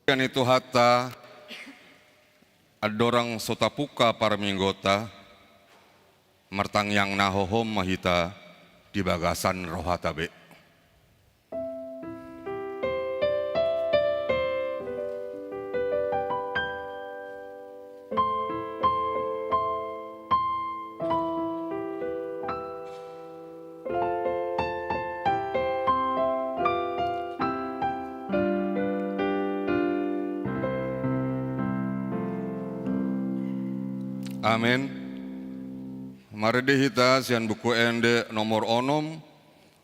Kan itu hatta adorang sotapuka parminggota martang yang nahohom mahita di bagasan rohatabe. Amin. Mari hita sian buku ende nomor onom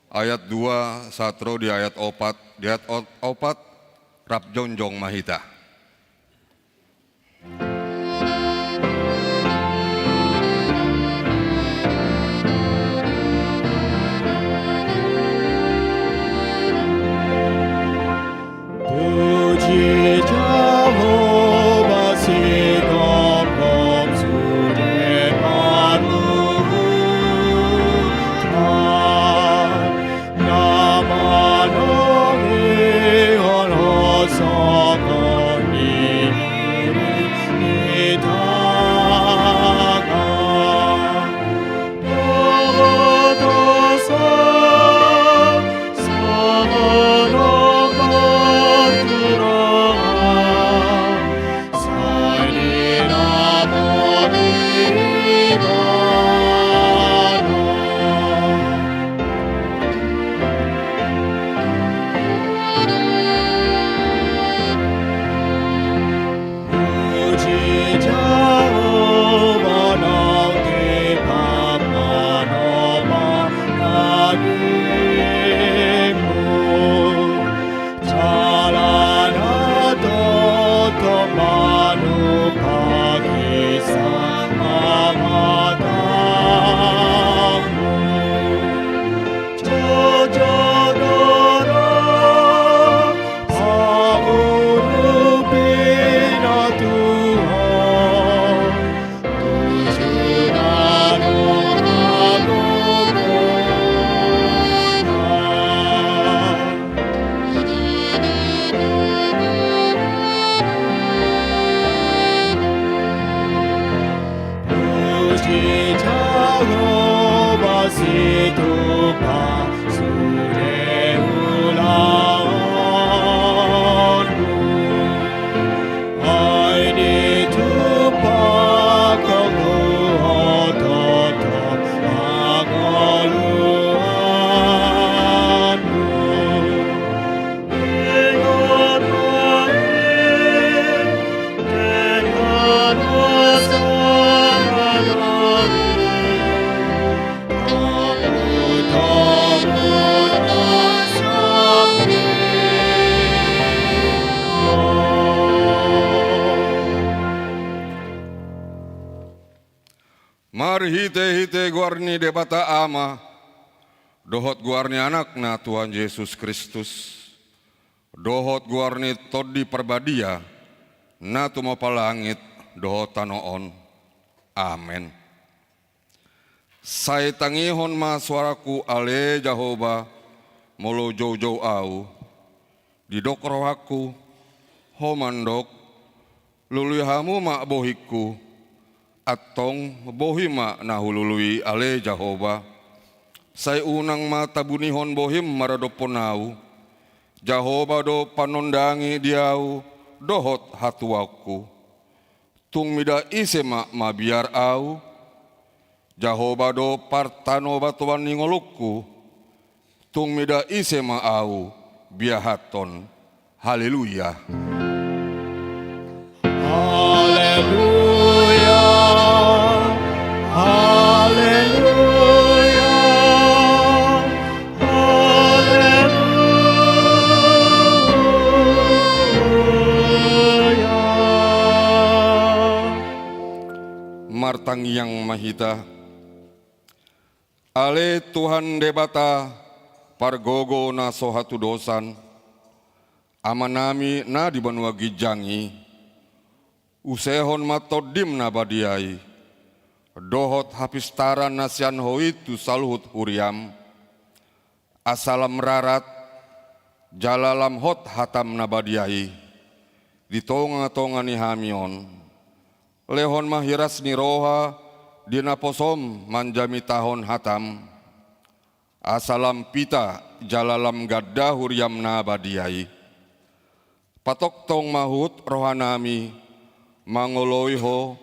ayat 2 satro di ayat 4 rap jonjong mahita. Puji Jehovah Sidom Hite guarni debata ama dohot guarni anakna Tuhan Yesus Kristus dohot guarni todi perbadia na tumo palangit dohot tanoon. Amen. Saya tangihon ma suaraku ale Jehovah molo jauh-jauh au didok rohaku homandok lului hamu ma bohiku atong bohima nahulului ale Jehovah say unang matabunihon bohim maradoponau Jehovah do panondangi diau dohot hatuaku tung mida isema mabiar au Jehovah do partano batuan ningolukku tung mida isema au biahaton. Haleluya. Haleluya. Haleluya, haleluya. Martang yang mahita ale Tuhan debata pargogo na sohatu dosan amanami na di banua gijangi usehon matodim na badiai dohot hapistaran nasian hoitu saluhut huriam asalam rarat jalalam hot hatam nabadiai di tonga-tonga ni hamion, lehon mahiras ni roha, dina posom manjami tahun hatam, asalam pita jalalam gadda huryamna badiai, patok tong mahut rohanami, mangoloiho,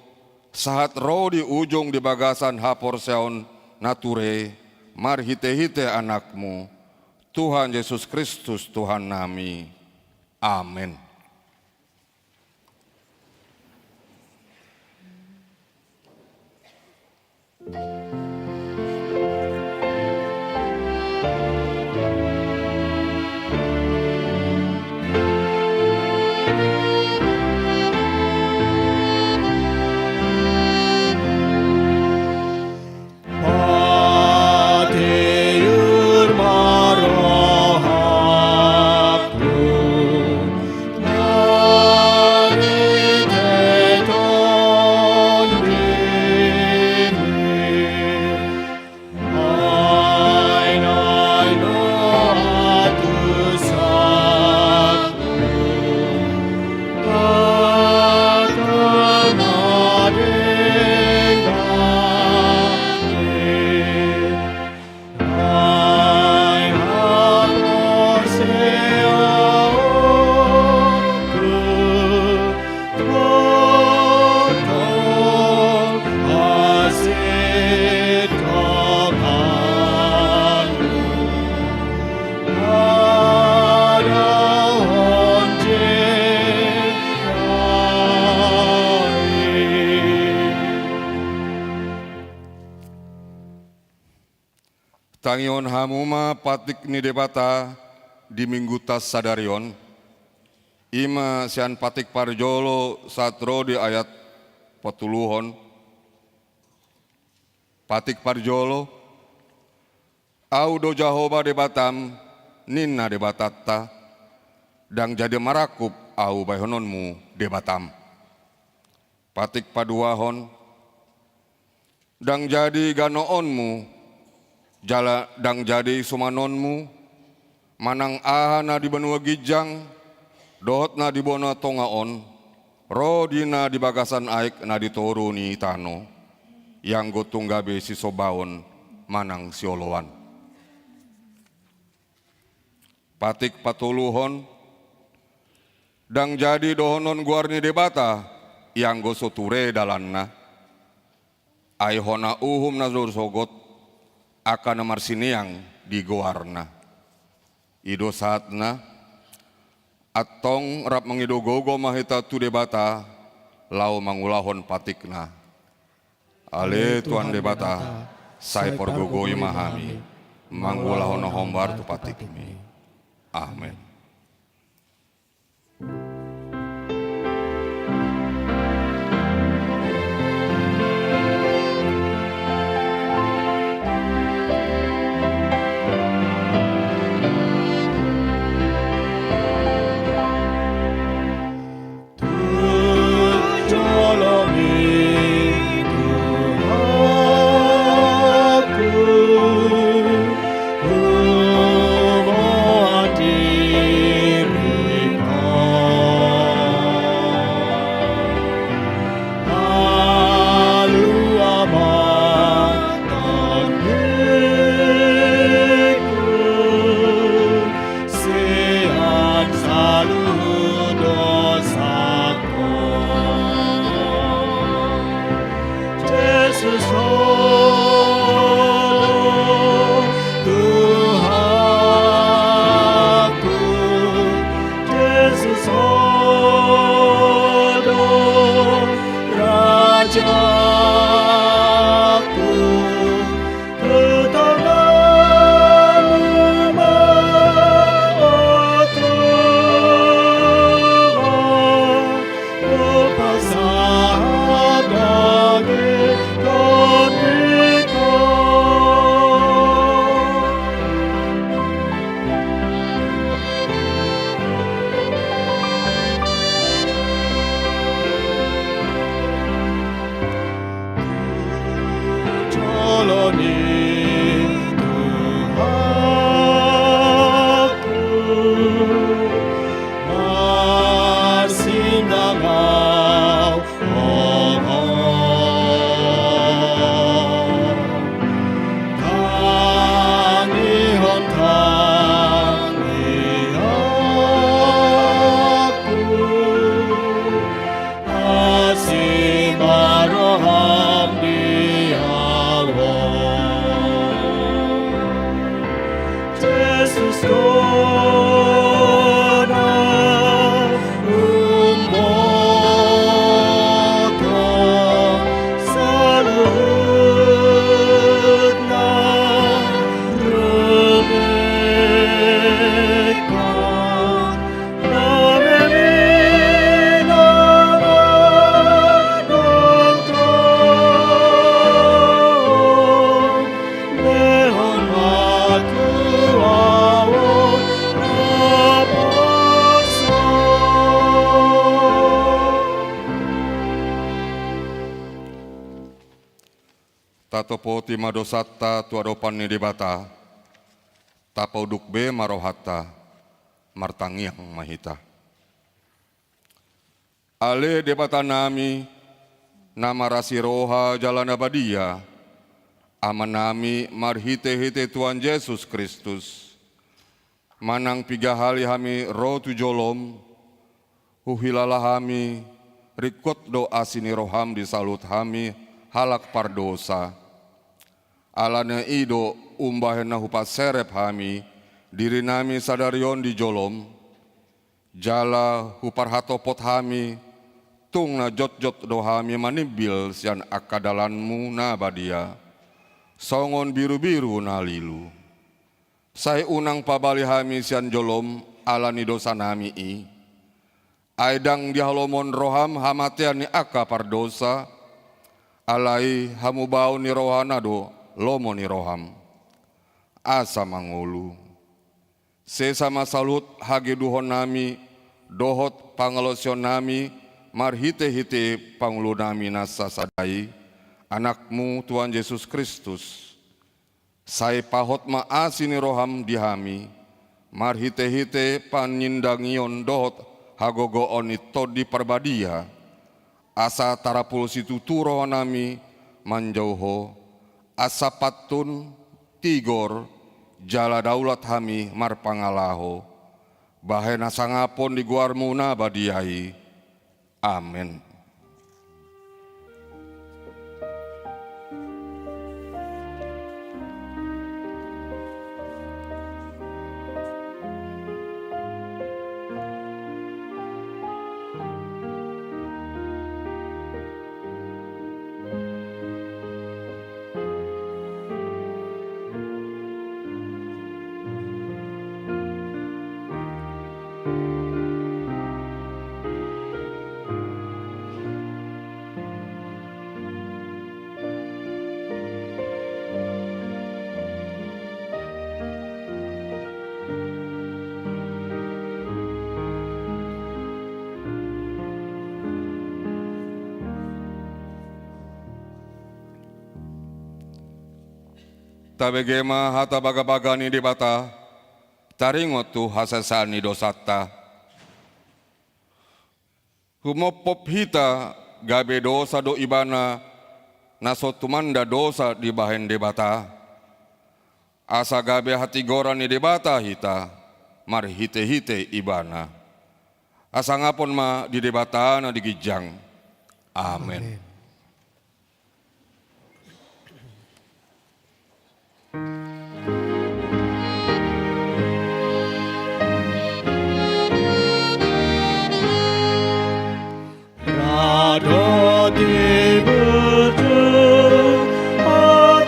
sahat roh di ujung di bagasan hapor seon nature, marhite-hite anakmu, Tuhan Yesus Kristus Tuhan nami. Amin. Tangion hamuma patik ni debata di minggu tas sadarion, ima sian patik parjolo satro di ayat petuluhon, patik parjolo, au do jahoba debatam, ninna debatatta, dang jadi marakup au bayhononmu debatam. Patik paduahon, dang jadi ganoonmu, jala dang jadi sumanonmu, manang ahana di benua gijang, dohotna di bona tongaon, rodina di bagasan aik na ditoruni tano, yang gotunggabe si sobaon manang sioloan. Patik patuluhon, dang jadi dohonon guarni debata, yang gosoture dalanna, aihona uhum nazur sogot, akan marsiniang di goarna. Ido saatna atong rap mengidogogo mahita tu debata lau mangulahon patikna. Ale tuan debata sai porgogoi mahami mangulahon hombar tu patikmi. Amin. Tatopo ti madosatta tuadopan ni debata, tapauduk be marohata, martangiang mahita. Ale debata nami, nama rasiroha jalan abadia, aman nami marhite-hite Tuhan Yesus Kristus. Manang pigahali hami roh tujolom, huhilalah hami, rikot doa sini roham disalut hami, halak pardosa. Alane ido umbahena hupas serep hami, diri nami sadarion di jolom, jala huparhatopot hami, tung na jot-jot dohami manibil sian akadalanmu na badia, songon biru-biru na lilu. Sai unang pabali hami sian jolom alani dosa nami i. Aidang dihalomon roham hamatian ni aka pardosa, alai hamu bau ni rohanado lomo ni roham. Asa mangulu. Sesama salut hage duhon nami, dohot pangalosyon nami, marhite-hite pangulu nami nasa sadai, anakmu Tuhan Yesus Kristus. Sai pahot maasini roham dihami, marhite-hite panindangion dohot hagogoon ito di parbadia, asa tarapul situ turo nami manjauho, asa patun tigor jala daulat hami marpangalaho, bahena sangapon di guarmu na badiai. Amin. Tabegema hata baga-bagani di bata, taringot tu hasasani dosata. Humopop hita gabe dosa do ibana, nasotumanda dosa di bahen debata. Asa gabe hati goran ni debata hita, marhite-hite ibana. Asa ngapon ma di debata na digijang. Amen. Roti berjuang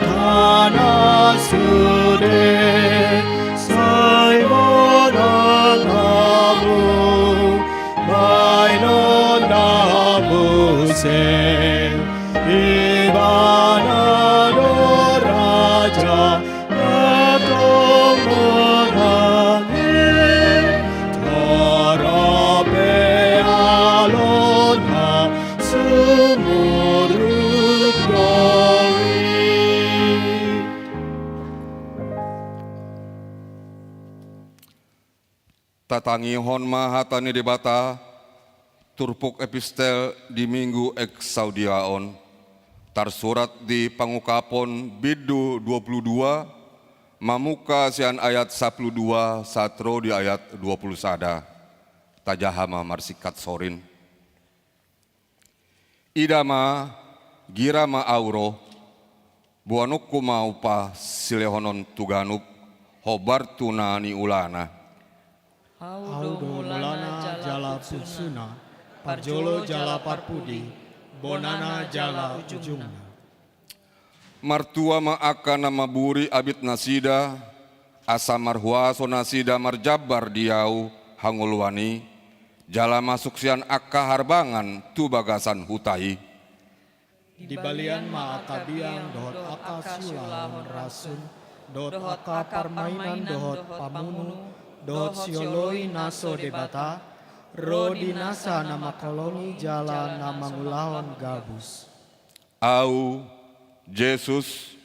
tanah sude, sai monang namu, mainon namu se, ibana do raja, atom monangin, tarape alona. Sumuruk glory. Tatangihon mahatani debata, turpuk epistel di minggu eksaudiaon, tarsurat di pangukapon bidu 22, mamuka sian ayat 12, satro di ayat 20 sada, tajahama marsikat sorin. Idama girama auro buanukku maupa silehonon tuganup hobar tunani ulana. Audo mulana jala pusuna, parjolo jala parpudi, bonana jala ujungna. Martua maaka nama buri abit nasida, asa marhuaso nasida marjabar diau hangulwani, jala masuk sian akka harbangan tu bagasan hutai. Di balian maakabiang dohot aka sulahon rasun, dohot aka parmainan dohot pamunu, dohot sioloi naso debata, ro dinasa nama koloni jala nama ngulahon gabus. Au Yesus,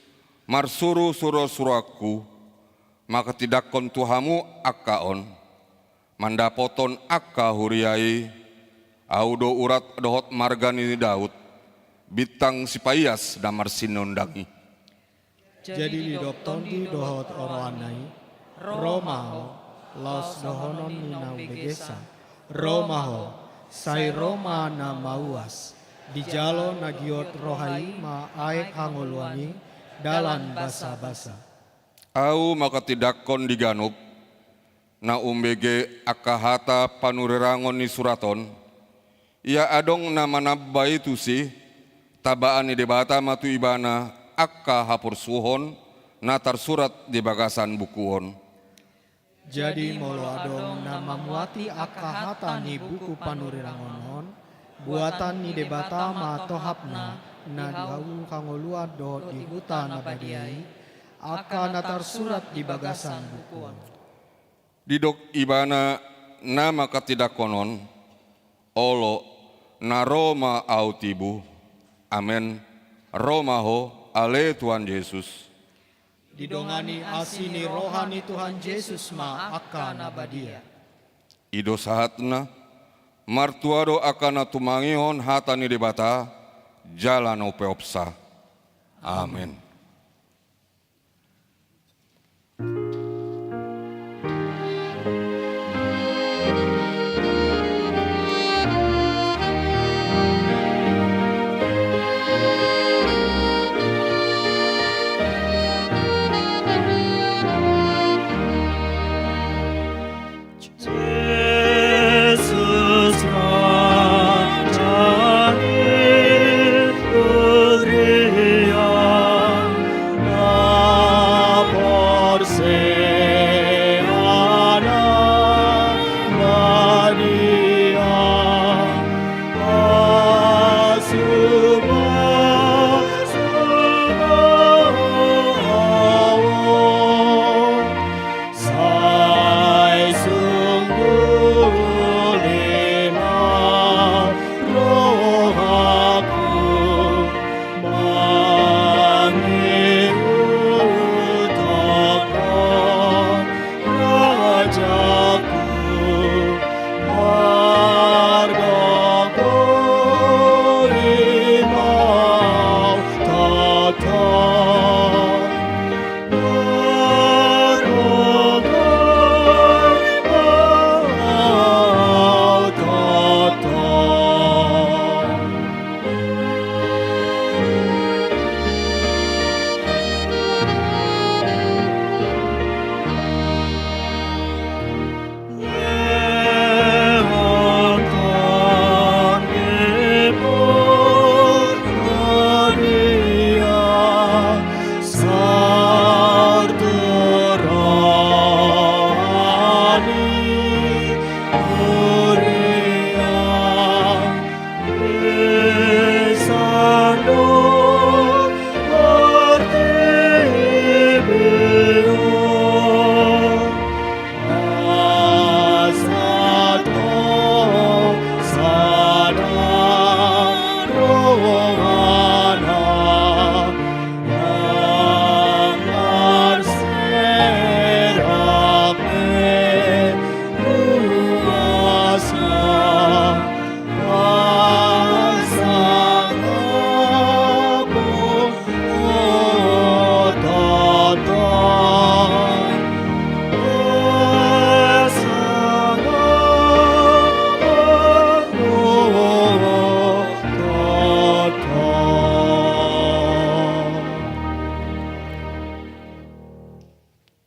marsuru suro-suraku, maka tidak kon Tuhamu akaon, mandapoton akka huriai, audo urat dohot margani Daud, bitang sipayas damar sinondangi. Jadi didopton di dohot oroanai, Romaho, laos dohonon ninau begesa, Romaho, sai Roma na mauas, di jalo nagiot rohai ma aek hangoluani, dalan basa-basa. Au maka tidak kon diganup, na umbege akahata panurirangon ni suraton, ia adong nama nabba itu sih, tabaan ni debata matu ibana, akka hapur suhon, natar surat di bagasan bukuon. Jadi molo adong nama muati akahata ni buku panurirangonon, buatan ni debata ma tohapna, na dihawu kangolua do di hutan abadiai, aka natar surat di bagasan bukuon. Didok ibana nama katidak konon, olo na Roma autibu, amen, Romaho ale Tuhan Yesus. Didongani asini rohani Tuhan Yesus ma akan abadia. Ido sahatna, martuado akana tumangihon hatani debata, jalan opeopsa. Amin.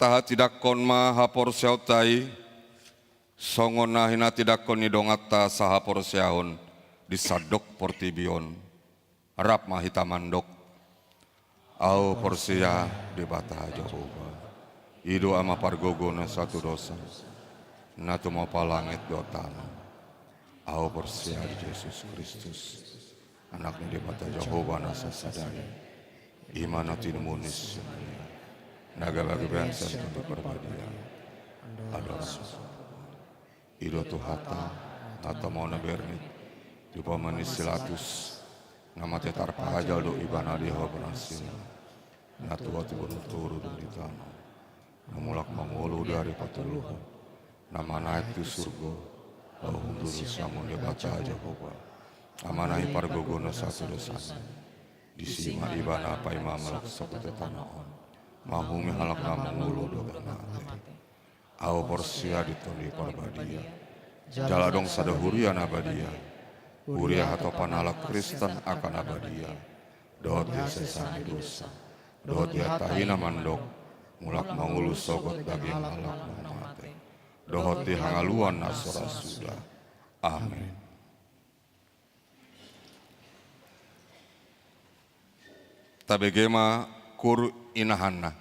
Taha tidak kon ma hapor syautai, songon nahina tidak kon nidongata sahapor syahon, disadok portibion, rap mahita mandok, au porsia debata Jehovah, ido ama pargogona satu dosa, natu mau palangit dotana, au porsia Yesus Kristus, anaknya debata Jehovah nasa sadari, imana tinumunis, naga bagi bangsa untuk berbadian, adorasu, ido tuhata, tata mau nabernit, jupa manis silatus, nama tetar pajal do ibana dewa berhasil. Natua tibun turu dari tanah. Namulak mangolu dari patuluhan. Nama naik tu surga. Lahum dulu samun dia baca aja boba. Amanai pargogono satu dosan. Disima ibana apa imam melak seperti tanah on. Mahumi halak nama mulu do bernate. Aw porsia ditoni parbadia. Jaladong sada hurian abadia. Huria atau panalak Kristen akan abadia. Dohot dia sesani dosa. Dohot dia tahina mandok. Mulak mangulu sogot bagi halak mamate. Dohot dia hangaluan nasora sudah. Amin. Tabegema kur inahanna.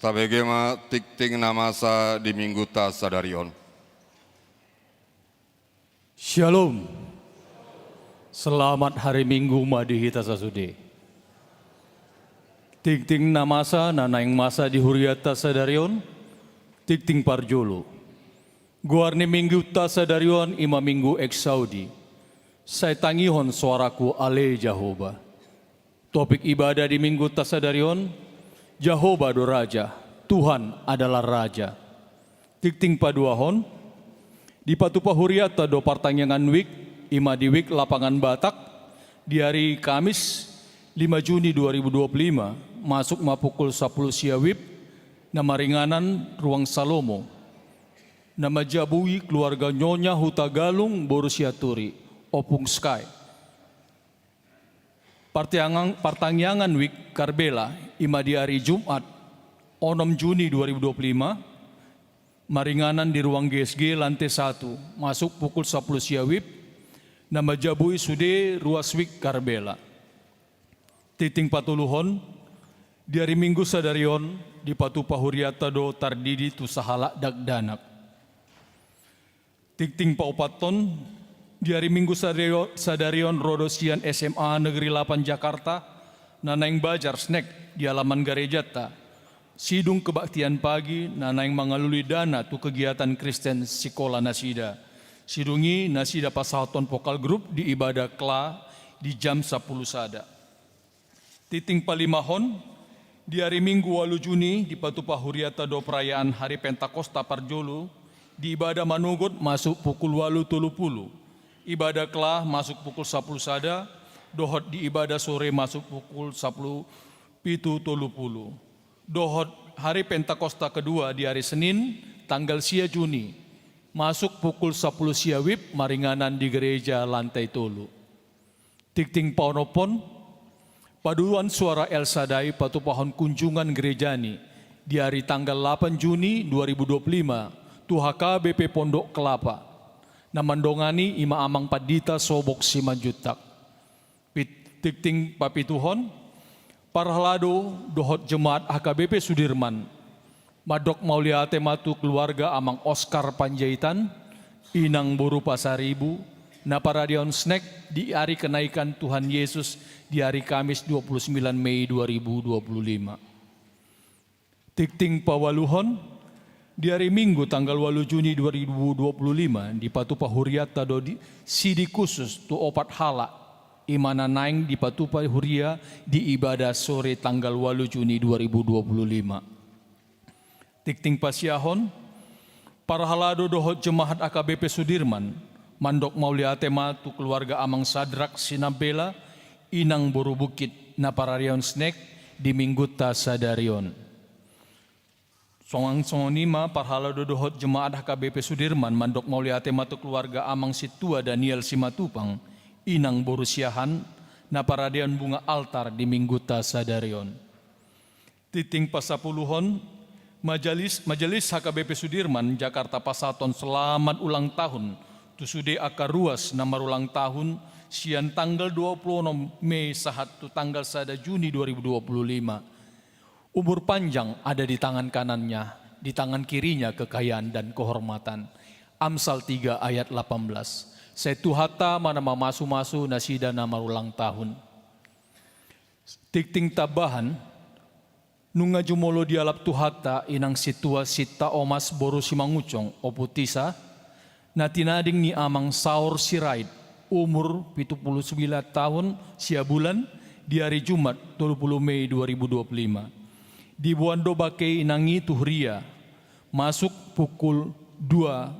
Tabegema tikting namasa di minggu ta sadarion. Shalom. Selamat hari Minggu madihita sasude. Tikting namasa nanaing masa di huriata sadarion. Tikting parjolo. Guarni minggu ta sadarion ima minggu eksaudi. Saya tangihon suaraku ale Jehovah. Topik ibadah di minggu ta sadarion. Jehovah do Raja, Tuhan adalah Raja. Tikting paduahon, di patupa huriata do partanyangan wik, ima di wik lapangan Batak, di hari Kamis 5 Juni 2025, masuk pukul 10 siawib, nama ringanan Ruang Salomo, nama jabui keluarga Nyonya Hutagalung Borussia Turi, Opung Sky. Partangyangan Wik Karbela ima di hari Jumat 6 Juni 2025 maringanan di ruang GSG lantai 1 masuk pukul 10 siawib nama jabui sude ruas Wik Karbela. Titing patuluhon di hari Minggu sadarion di patupa huriata do tardidi tu sahala dagdanak. Titing paupaton di hari Minggu sadarion Rodosian SMA Negeri 8 Jakarta, nanaing bajar snack di halaman garejata, sidung kebaktian pagi, nanaing mengaluli dana tu kegiatan Kristen Sikola Nasida, sidungi Nasida Pasaton Vokal Group di ibadah Kla di jam 10 sada. Titing palimahon, di hari Minggu 8 Juni di patupa huriata do perayaan Hari Pentakosta Parjolo, di ibadah Manugot masuk pukul 8.30. Ibadah Klah masuk pukul 10 sada, dohot di ibadah sore masuk pukul 10.30. Dohot hari Pentakosta kedua di hari Senin, tanggal 10 Juni, masuk pukul 10 siawib, maringanan di gereja lantai tolu. Tikting paunopon, paduan suara El Sadai patupahon kunjungan gerejani di hari tanggal 8 Juni 2025, Tuhaka BP Pondok Kelapa. Namandongani ima amang padita sobok simanjutak. Tikting papituhon, parhalado dohot jemaat HKBP Sudirman, madok mauliate matu keluarga amang Oscar Panjaitan, inang buru pasaribu, naparadion snack di hari kenaikan Tuhan Yesus di hari Kamis 29 Mei 2025. Tikting pawaluhon, di hari Minggu tanggal 8 Juni 2025 di patupa huriata do di sidi khusus tu opat hala imana naing di patupa huria di ibadah sore tanggal 8 Juni 2025. Tikting pasiahon, para halado dohot jemaat AKBP Sudirman, mandok mauliate matu keluarga amang Sadrak Sinabela, inang boru bukit napararion snack di Minggu ta sadarion. Songanima parhala dodohot jemaat HKBP Sudirman mandok mauliate matu keluarga amang situa Daniel Simatupang inang borusiahan naparadian bunga altar di Minggu ta sadarion. Titing pasapuluhon majelis HKBP Sudirman Jakarta Pasaton selamat ulang tahun tusude akar ruas nomor ulang tahun sian tanggal 26 Mei sahat tu tanggal 1 Juni 2025. Umur panjang ada di tangan kanannya, di tangan kirinya kekayaan dan kehormatan. Amsal 3 ayat 18. Setuhata mana masu-masu nasida nama ulang tahun. Tikting tabahan, nunga jumolo dialap tuhata inang situa sita omas boru simangucong oputisa, natinading ni amang saur sirait, umur 79 tahun sia bulan di hari Jumat 20 Mei 2025. Di Buando Bakei inangi tuhria masuk pukul 2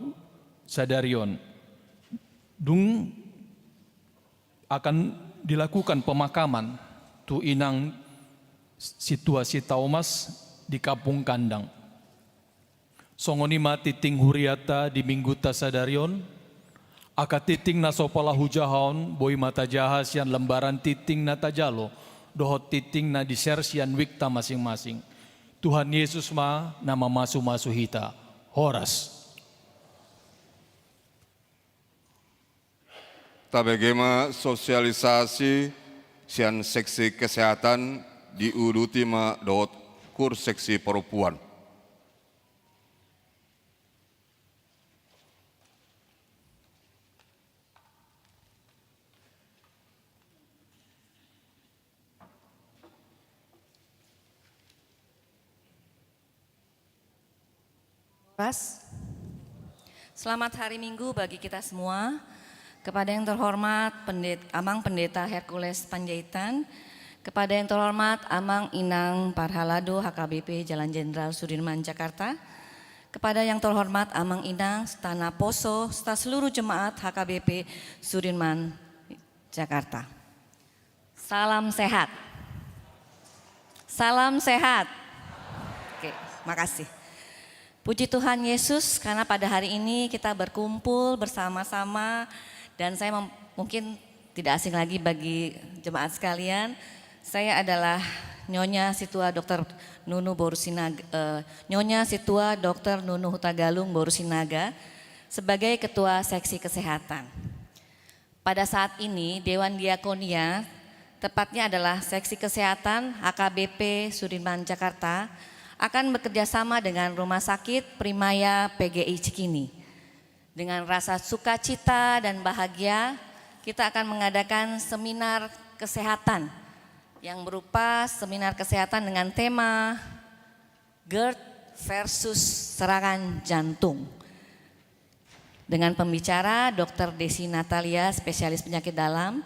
sadarion. Dung akan dilakukan pemakaman tu inang situasi taumas di Kampung Kandang. Songonima titing huriata di Minggu ta sadarion. Aka titing nasopala hujahon boy mata jahas yang lembaran titing natajalo. Dohot titing na disersian wikta masing-masing. Tuhan Yesus ma nama masu-masu hita. Horas. Tabegema sosialisasi sian seksi kesehatan diuruti ma dohot Kur Seksi Perempuan. Selamat hari Minggu bagi kita semua. Kepada yang terhormat Amang Pendeta Hercules Panjaitan, kepada yang terhormat Amang Inang Parhalado HKBP Jalan Jenderal Sudirman Jakarta, kepada yang terhormat Amang Inang Stana Poso serta seluruh jemaat HKBP Sudirman Jakarta. Salam sehat. Salam sehat. Oke, makasih. Puji Tuhan Yesus, karena pada hari ini kita berkumpul bersama-sama dan saya mungkin tidak asing lagi bagi jemaat sekalian. Saya adalah Nyonya Situa Dr. Nunu Nyonya Situa Dr. Nunu Hutagalung Borusinaga sebagai Ketua Seksi Kesehatan. Pada saat ini Dewan Diakonia, tepatnya adalah Seksi Kesehatan HKBP Sudirman Jakarta, akan bekerjasama dengan Rumah Sakit Primaya PGI Cikini. Dengan rasa sukacita dan bahagia, kita akan mengadakan seminar kesehatan yang berupa seminar kesehatan dengan tema GERD versus serangan jantung. Dengan pembicara Dr. Desi Natalia, spesialis penyakit dalam,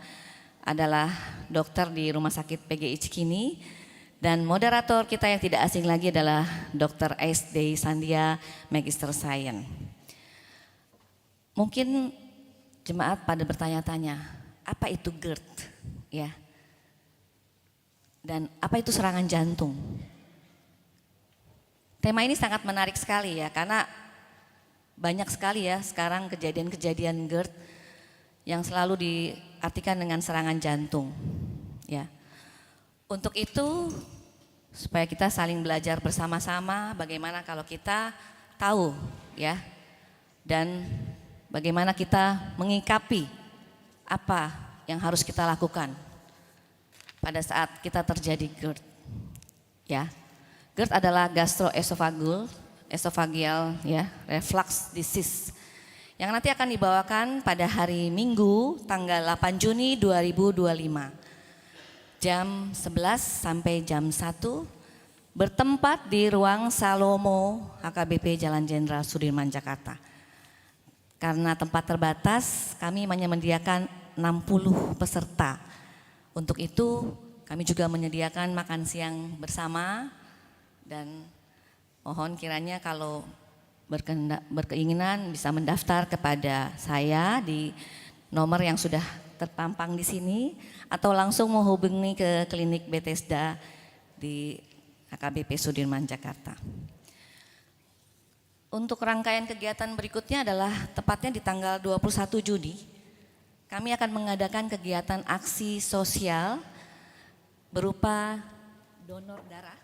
adalah dokter di Rumah Sakit PGI Cikini. Dan moderator kita yang tidak asing lagi adalah Dr. SD Sandia, Magister Science. Mungkin jemaat pada bertanya-tanya, apa itu GERD? Ya. Dan apa itu serangan jantung? Tema ini sangat menarik sekali ya, karena banyak sekali ya sekarang kejadian-kejadian GERD yang selalu diartikan dengan serangan jantung. Ya. Untuk itu, supaya kita saling belajar bersama-sama bagaimana kalau kita tahu ya, dan bagaimana kita mengikapi apa yang harus kita lakukan pada saat kita terjadi GERD. Ya, GERD adalah gastroesophageal ya, reflux disease yang nanti akan dibawakan pada hari Minggu tanggal 8 Juni 2025. Jam 11 sampai jam 1 bertempat di ruang Salomo HKBP Jalan Jenderal Sudirman Jakarta. Karena tempat terbatas, kami hanya menyediakan 60 peserta. Untuk itu kami juga menyediakan makan siang bersama dan mohon kiranya kalau berkeinginan bisa mendaftar kepada saya di nomor yang sudah terpampang di sini atau langsung menghubungi ke klinik Bethesda di HKBP Sudirman Jakarta. Untuk rangkaian kegiatan berikutnya adalah tepatnya di tanggal 21 Juni kami akan mengadakan kegiatan aksi sosial berupa donor darah.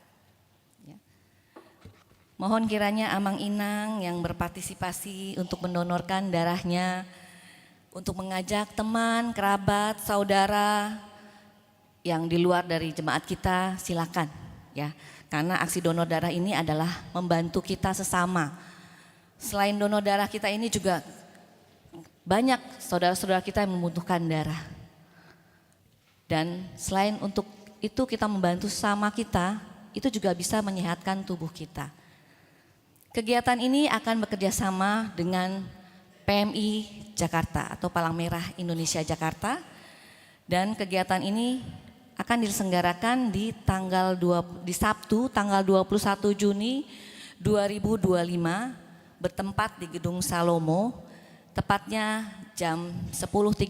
Ya. Mohon kiranya Amang Inang yang berpartisipasi untuk mendonorkan darahnya, untuk mengajak teman, kerabat, saudara yang di luar dari jemaat kita, silakan ya. Karena aksi donor darah ini adalah membantu kita sesama. Selain donor darah kita ini juga banyak saudara-saudara kita yang membutuhkan darah. Dan selain untuk itu kita membantu sesama kita, itu juga bisa menyehatkan tubuh kita. Kegiatan ini akan bekerja sama dengan PMI Jakarta atau Palang Merah Indonesia Jakarta, dan kegiatan ini akan diselenggarakan di Sabtu tanggal 21 Juni 2025 bertempat di Gedung Salomo, tepatnya jam 10.30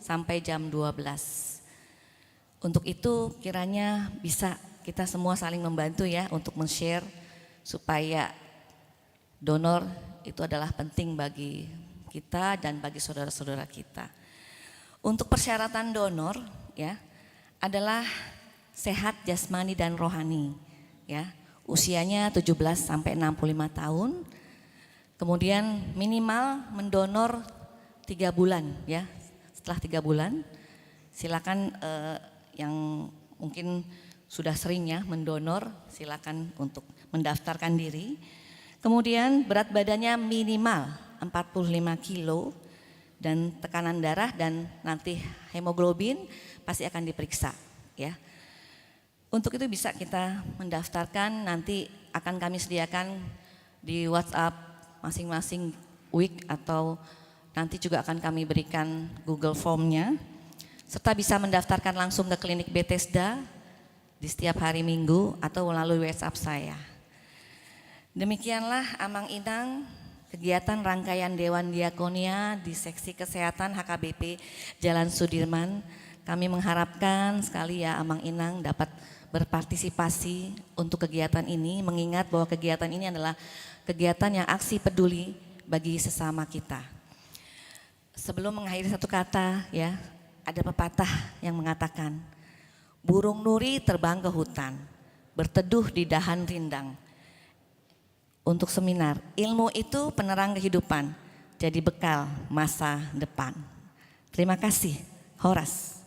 sampai jam 12. Untuk itu kiranya bisa kita semua saling membantu ya untuk men-share supaya donor itu adalah penting bagi kita dan bagi saudara-saudara kita. Untuk persyaratan donor ya adalah sehat jasmani dan rohani ya. Usianya 17 sampai 65 tahun. Kemudian minimal mendonor 3 bulan ya. Setelah 3 bulan silakan yang mungkin sudah seringnya mendonor, silakan untuk mendaftarkan diri. Kemudian berat badannya minimal 45 kilo dan tekanan darah dan nanti hemoglobin pasti akan diperiksa ya. Untuk itu bisa kita mendaftarkan, nanti akan kami sediakan di WhatsApp masing-masing week atau nanti juga akan kami berikan Google Form-nya. Serta bisa mendaftarkan langsung ke klinik Bethesda di setiap hari Minggu atau melalui WhatsApp saya. Demikianlah Amang Inang kegiatan rangkaian Dewan Diakonia di Seksi Kesehatan HKBP Jalan Sudirman. Kami mengharapkan sekali ya Amang Inang dapat berpartisipasi untuk kegiatan ini, mengingat bahwa kegiatan ini adalah kegiatan yang aksi peduli bagi sesama kita. Sebelum mengakhiri satu kata ya, ada pepatah yang mengatakan, burung nuri terbang ke hutan, berteduh di dahan rindang. Untuk seminar, ilmu itu penerang kehidupan, jadi bekal masa depan. Terima kasih, Horas.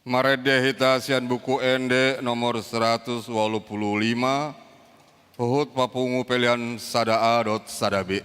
Marede hita sian buku ende nomor 185, Puhut papungu pelian sadaa dot sadabe.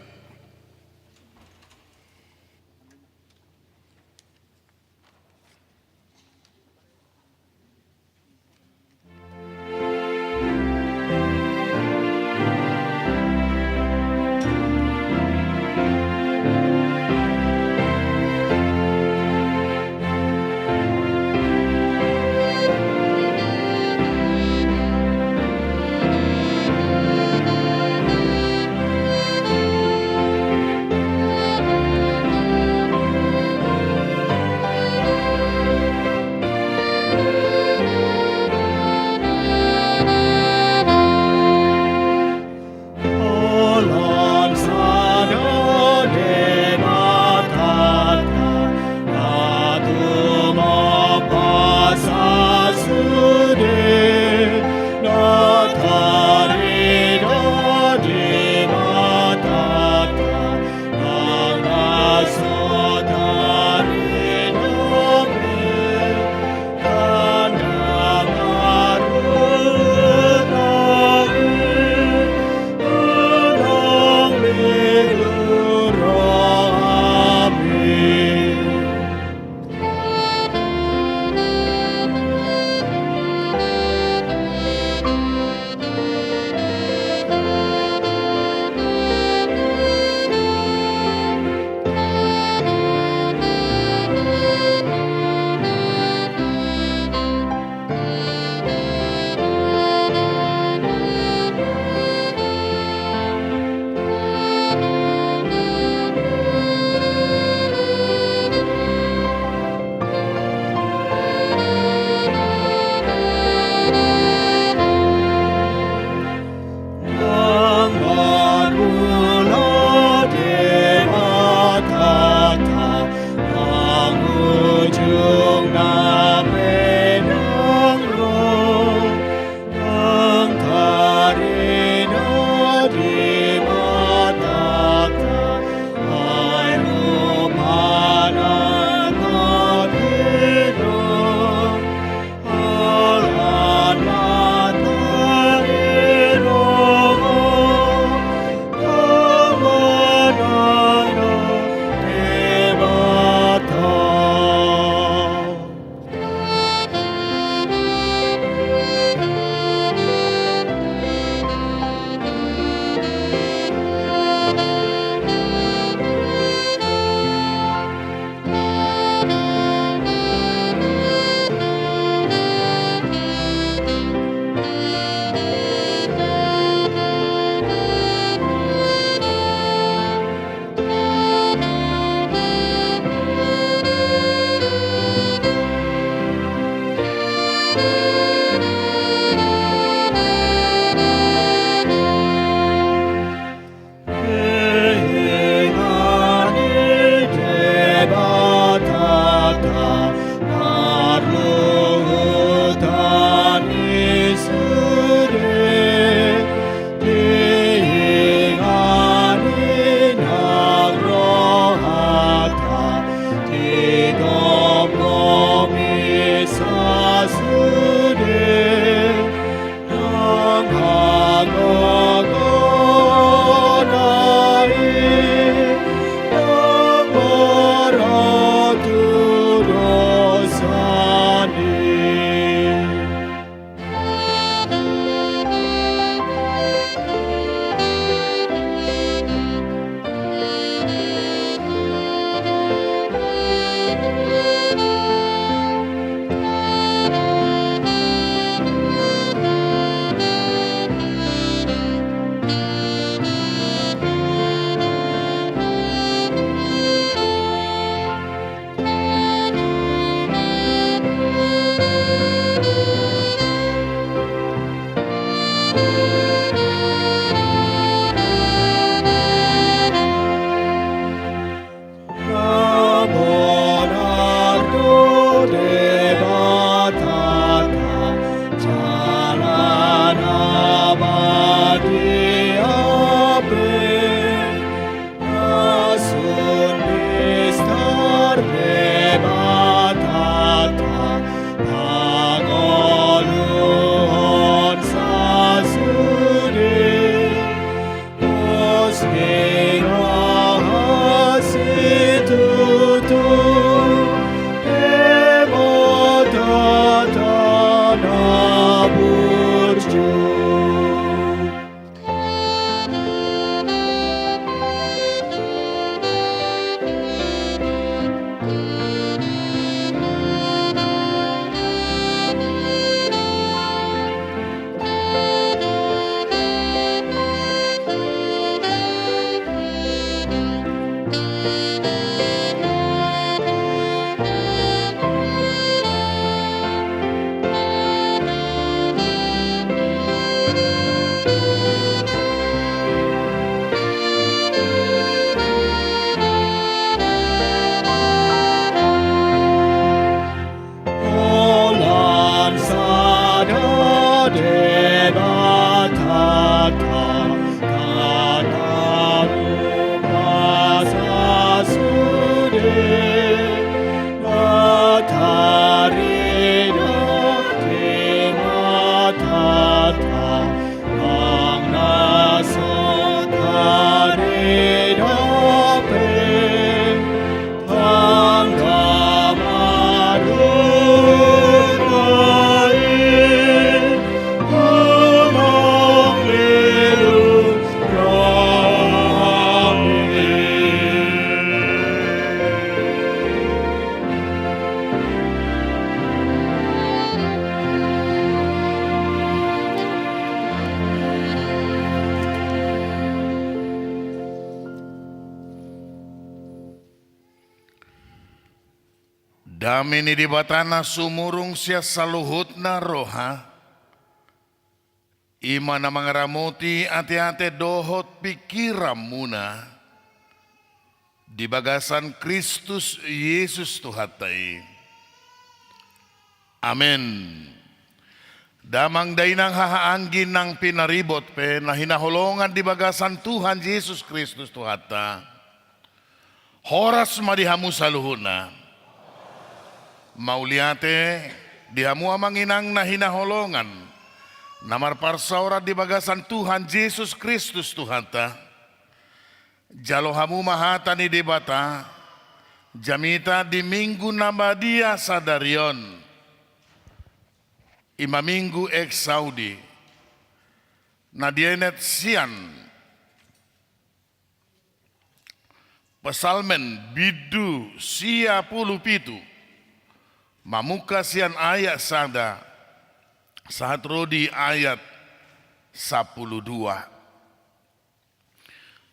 Damini di batana sumurung sia saluhutna roha. Imana mangaramuti ati-ati dohot pikiram muna. Di bagasan Kristus Yesus Tuhatai. Amen. Damang dainang hahaanggin ng pinaribot pe na hinaholongan di bagasan Tuhan Yesus Kristus Tuhata. Horas madihamu saluhuna. Mauliate dihamu amanginang na hinaholongan. Namar parsaura di bagasan Tuhan Yesus Kristus Tuhata. Jalohamu mahata ni debata. Jamita di minggu nabadia sadarion. Ima minggu ex Saudi. Nadienet sian. Pesalmen bidu sia puluh pitu. Mamuka sian ayat sada. Saat rodi ayat 12.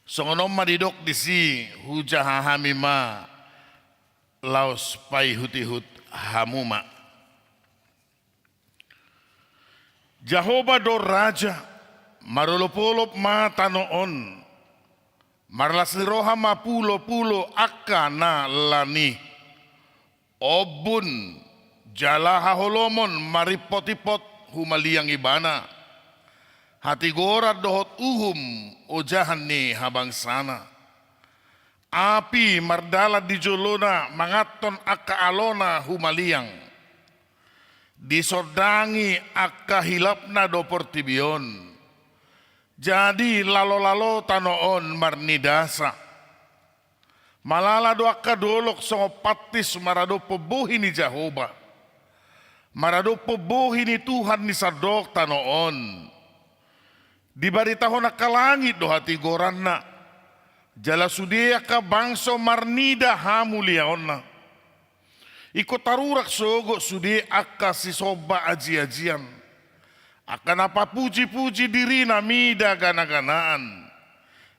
Songonom madidok disi hujahahamima laos pai hutihut hamuma. Jehovah do raja marolopolop mata noon marlas ni roha mapulo-pulo akka na lani obun jalaha holomon maripot-ipot humaliang ibana hati gorat dohot uhum ojahan ni habang sana api mardala di jolona mangaton akka alona humaliang disodangi akka hilapna do portibion. Jadi lalo-lalo tanoon marnidasa. Malala do akka dolok songopatis marado pobuhi ni Jehovah. Marado pobuhi ni Tuhan ni sadok tanoon. Dibaritahon akka langit do hati goran na. Jala sudia ka bangso marnida hamuliaon na. Iko tarurak sogo sudi akka si soba aji-ajian. Akan apa puji-puji diri namida gana-ganaan.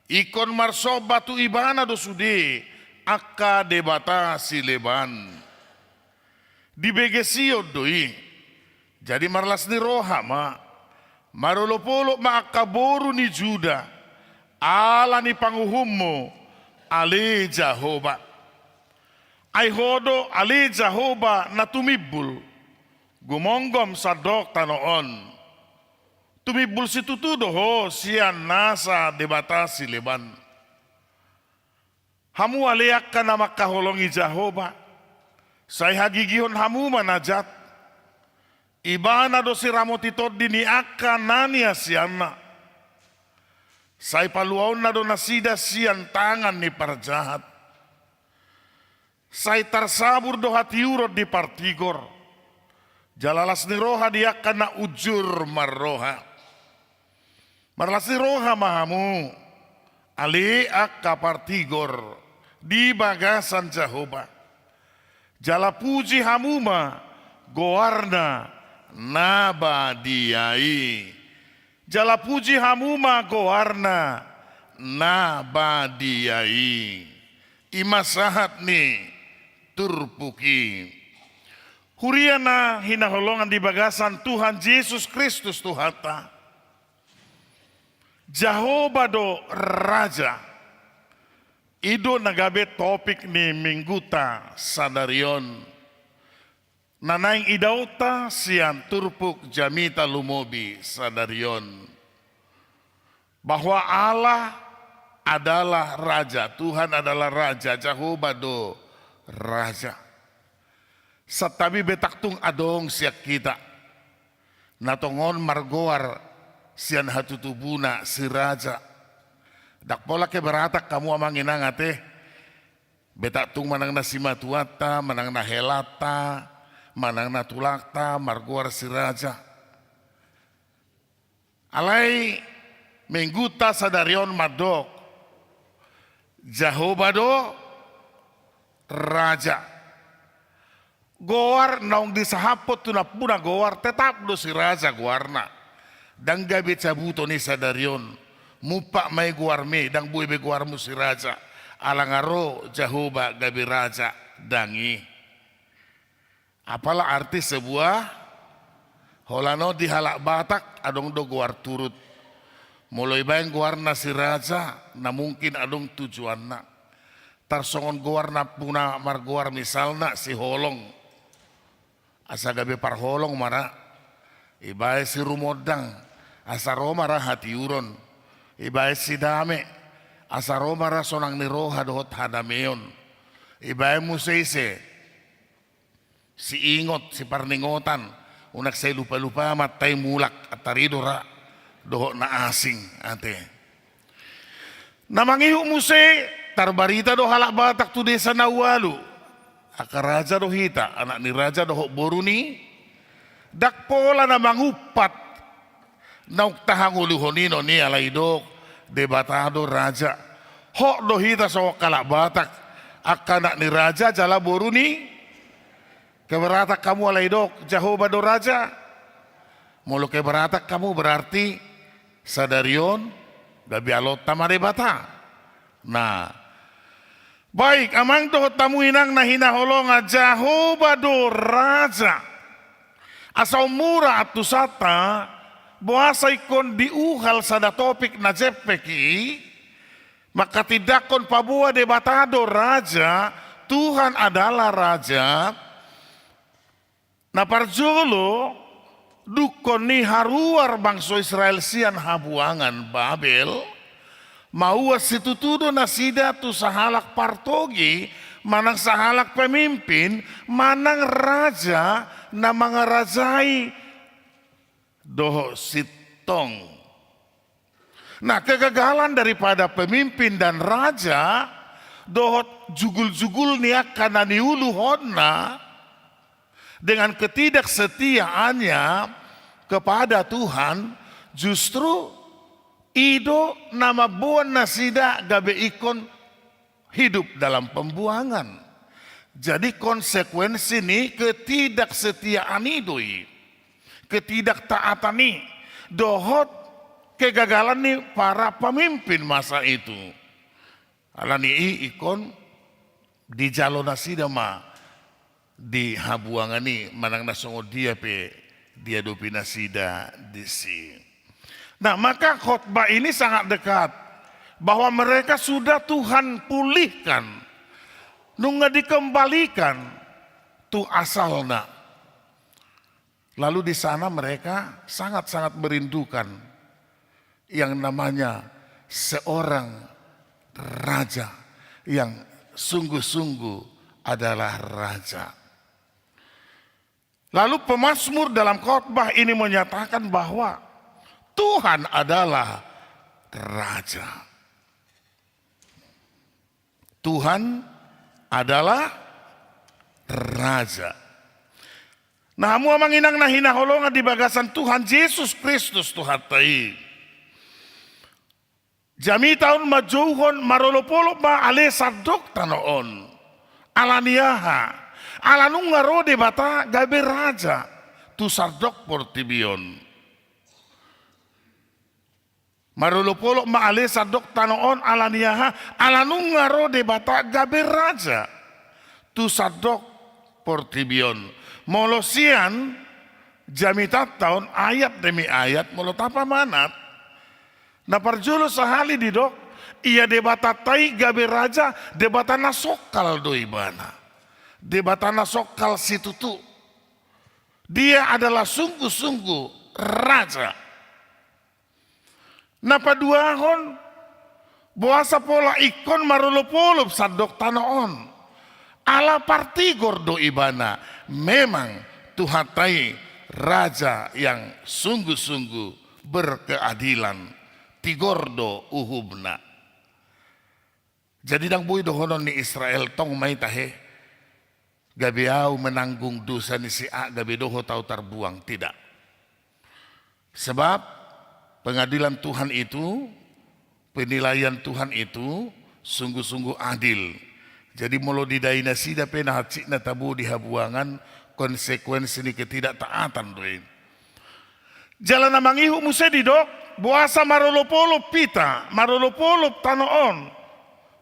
Ikon marsoba tu ibana do sudi akka debata si leban. Di begesio doi. Jadi marlas ni roha ma. Marolopolo ma akka boru ni Juda. Ala ni panguhummo ale Jehovah. Ay hodo ali Jehovah na tumibul. Gumonggom sa dok tanoon. Tumibul si tutudo ho siya nasa debata si leban. Hamu aliak ka na makaholongi Jehovah. Say hagigihon hamu manajat. Iba na do si ramotitod dini akka nania siyana. Say paluaw na do nasida siyan tangan ni parjahat. Say tarsabur do hati urod di partigor. Jalalas ni roha dia kana ujur marroha. Marlas ni roha mahamu. Ali akka partigor. Di bagasan Jehovah. Jala puji hamuma. Goarna nabadiai. Jala puji hamuma goarna nabadiai. Imasahat ni turpuki. Huriana hinaholongan di bagasan Tuhan Yesus Kristus Tuhata. Jehovah do Raja. Ido nagabe topik ni mingguta sadarion. Nanaing idauta sian turpuk jamita lumobi sadarion. Bahwa Allah adalah Raja. Tuhan adalah Raja. Jehovah do Raja. Satabi betaktung adong siak kita. Natongon margoar sian hatutubuna si Raja. Dakpola ke beratak kamu amanginang ate. Betaktung manang na simatuata, manang na helata, manang na tulakta, margoar si Raja. Alay mengguta sadarion madok. Jehovah do Raja. Goar naong disahapot tu na puna goar tetap do si Raja goarna. Dang gabi cabuto ni sadarion. Mupa may goar me dang buibe goar mo si Raja. Alangaro Jehovah gabi Raja dangi. Apalah arti sebuah holano di halak batak adong do guar turut. Mulai bayang guar nasi raja na mungkin adong tujuan na. Tarsongon guar na puna mar guar misalna si holong. Asa gabe par holong mara. Ibae si rumodang. Asa romara hati uron. Ibae si dame. Asa romara sonang niroha dohot hadameon. Ibae museise. Si ingot, si parningotan. Unak saya lupa-lupa matay mulak at taridora. Dohot na asing ate. Namangihu muse. Tarbarita do halak batak tu desa Nawalu. Aka raja do hita. Anak ni raja dohot boruni. Dak pola na mangupat. Nauk tahang uluhonino ni alaidok. Debatado raja. Hok do hita so kalak batak. Aka anak ni raja jala boruni. Keberatak kamu alaidok Jehovah do raja. Mulu keberatak kamu berarti sadarion gabi alot tamare bata. Nah, baik amang to tamu inang na hinaholonga Jehovah do raja. Asal mura atusata buasa ikon diuhal sada topik na jepeki maka tidakon pabua debatado raja Tuhan adalah raja. Na parjolo dukon ni haruar bangsa Israel sian habuangan Babel mau situtudo na sida tu sahalak partogi manang sahalak pemimpin manang raja na mga rajai doho sitong. Nah kegagalan daripada pemimpin dan raja dohot jugul-jugul niak kana niuluhonna dengan ketidaksetiaannya kepada Tuhan justru ido nama buan nasida gabe ikon hidup dalam pembuangan. Jadi konsekuensi ini ketidaksetiaan idoi, ketidaktaatan ini dohot kegagalan nih para pemimpin masa itu. Alani ikon di jalon nasida ma di habuangan ni manang nasongo dia pe dia dopi nasida disi. Nah maka khotbah ini sangat dekat bahwa mereka sudah Tuhan pulihkan, nungga dikembalikan tu asalna. Lalu di sana mereka sangat-sangat merindukan yang namanya seorang raja yang sungguh-sungguh adalah raja. Lalu pemazmur dalam khotbah ini menyatakan bahwa Tuhan adalah raja. Tuhan adalah raja. Nah, mua manginang na hinaholongan di bagasan Tuhan Yesus Kristus Tuhan tai. Jami tahun majuhon marolopolo ba ale sadok tanoon. Alaniaha. Alanung ngarode bata gabe raja tu sardok portibion. Marolopolo maale sardok tanoon alaniaha alanung ngarode bata gabe raja tu sardok portibion. Molosian jamitat tahun ayat demi ayat molotapa manat. Na parjulo sahali didok ia debata tai gabe raja debata nasokal do ibana. Debatana sokal situtu. Dia adalah sungguh-sungguh raja. Napa duahon buasa pola ikon marulupulup sadok tanoon. Ala partigor do ibana. Memang Tuhatai raja yang sungguh-sungguh berkeadilan. Tigordo uhubna. Jadi dang bui dohonon ni Israel tong may tahe. Gabiau menanggung dosa ni si A, gabi doho tahu terbuang. Tidak. Sebab pengadilan Tuhan itu, penilaian Tuhan itu sungguh-sungguh adil. Jadi mulu didaina sida pena hacik na tabu di habuangan konsekuensi ni ketidaktaatan doin. Jalan namangihu muse didok, buasa marolopolo pita, marolopolo tanoon.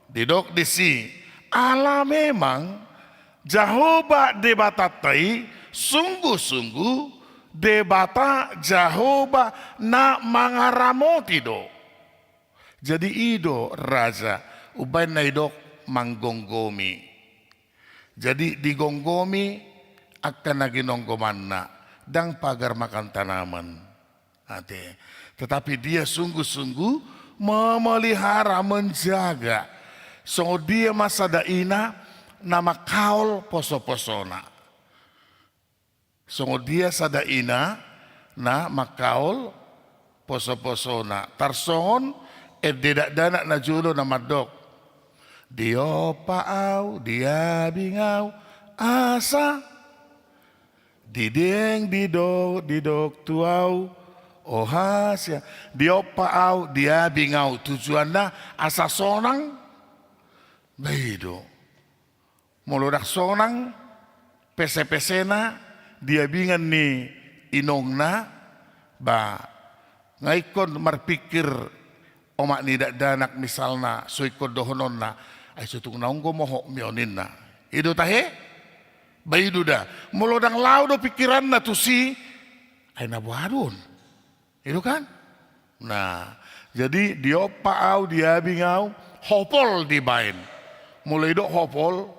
Didok disi, ala memang Jehovah debatatai sungguh-sungguh debata Jehovah na mangaramoti do. Jadi ido raja ubay na idok manggonggomi. Jadi digonggomi akan naginonggoman na dang pagar makan tanaman. Ate. Tetapi dia sungguh-sungguh memelihara, menjaga. So dia masa daina nama kaul poso-posona. So dia sadaina na makaul poso-posona. Tarsongon dedak danak na julo na madok. Dio paau, dia bingau, asa. Dideng didok tuau, ohasya. Dio paau, dia bingau. Tujuannya asa sonang. Baido. Muludak sonang, pese-pesena, dia bingan ni inongna, ba ngaikon marpikir omak ni danak misalna suikod dohonon na ay sutung naunggo moho mionin na ido tahe baidu da mulodang lau do pikiran na tusi ay nabuadon ido kan nah jadi dia paau dia bingau hopol di bain mulai do hopol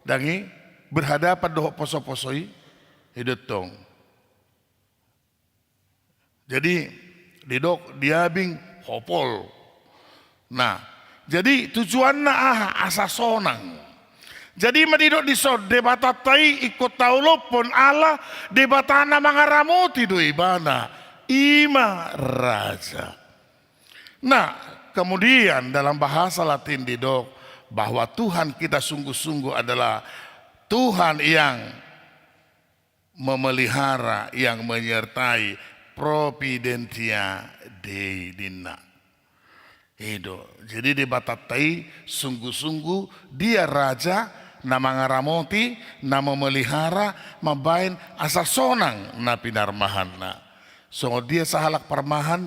dangi berhadapan do poso-posoi ido tong jadi didok dia bing hopol. Nah, jadi tujuannya asa sonang. Jadi madidok disod debatatai ikut taulopon Allah debatana mangaramoti do ibana ima raja. Nah, kemudian dalam bahasa Latin didok bahwa Tuhan kita sungguh-sungguh adalah Tuhan yang memelihara, yang menyertai providentia Dei dinna. Jadi debatatai sungguh-sungguh dia raja na mangaramoti na memelihara mabain asa sonang na pinarmahan na. So dia sahalak parmahan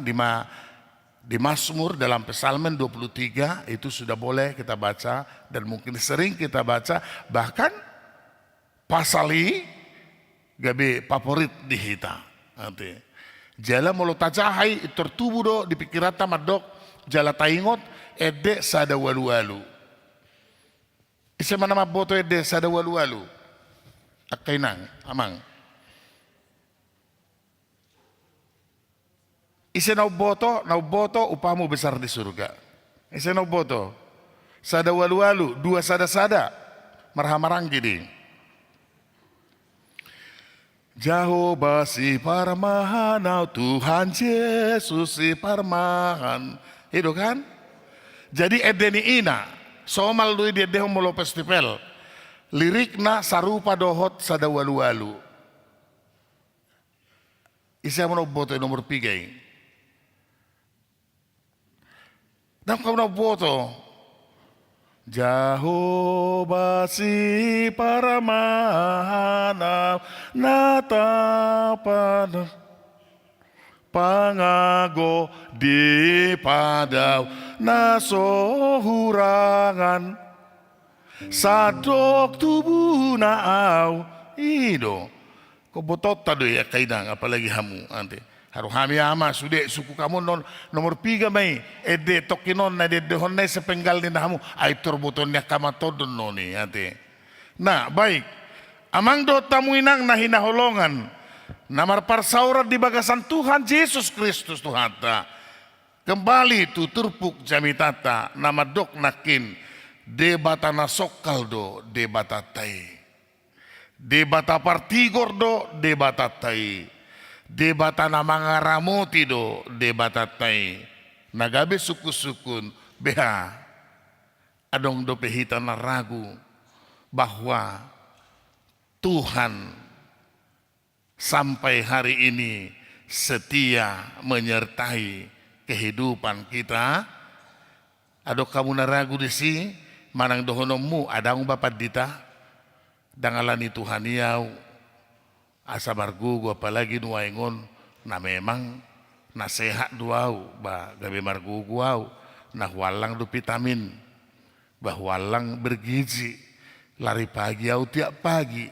di Mazmur dalam Psalmen 23 itu sudah boleh kita baca dan mungkin sering kita baca bahkan pasali gabe favorit di hita. Jala molo tajahai tertubuh do di pikirata madok jala taingot ede sada walu-walu. Isa mana maboto ede sada walu-walu. Akainang, amang. Isa nauboto upamu besar di surga. Isa nauboto. Sada walu-walu, dua sada-sada. Marhamarang gini. Jehovah si parmahan, Tuhan Yesus si parmahan. Itu kan? Jadi edeni ina, somal lui dia dehom molo festival. Lirikna sarupa dohot sada walu-walu. Isa mo boto nomor 3. Dan kau boto Jehovah si paramahana natapan pangago di padau nasohurangan sadok tubuh naau ido ko botot tado ya kainang apalagi hamu ante haru hami ama sude suku kamu non nomor 3 mai ede tokinon na de honne sepenggal ni hamu ai torbotonnya kamatodon noni ante nah baik amang do tamuinang na hinaholongan namar parsaurat di bagasan Tuhan Yesus Kristus Tuhanta. Kembali tuturpuk jamitata nama dok nakin debata nasokal do debata tai. Debata partigor do debata tai. Debata namangaramoti do debata tai. Nagabe suku-sukun beha adong do pehita na ragu bahwa Tuhan sampai hari ini setia menyertai kehidupan kita. Ado kamu naragu di si manang dohonomu adang bapat dita dangalani Tuhan yau asa margugu apalagi nuaingon na memang nasehat duau ba gabe margugu au nah walang do vitamin bah walang bergizi lari pagi au tiap pagi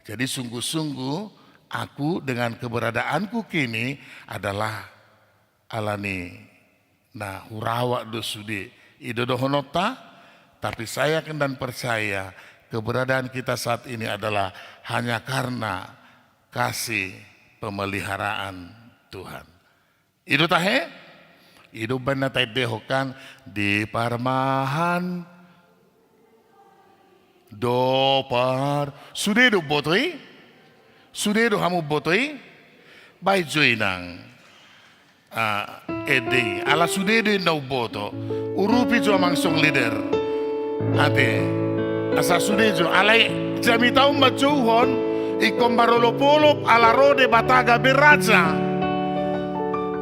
Jadi sungguh-sungguh aku dengan keberadaanku kini adalah alani nah hurawa dosude idodohonota, tapi saya dan percaya keberadaan kita saat ini adalah hanya karena kasih pemeliharaan Tuhan. Itu tahe, itu benar dehokan di parmahan dopar sudah do botoi, sudah do hamu botoi, baik joinang ede ala sudah do nau boto, urupi jo mangsong leader, ate asa sudah jo alai jami tahu majuhon ikom barolopolop ala rode bataga beraja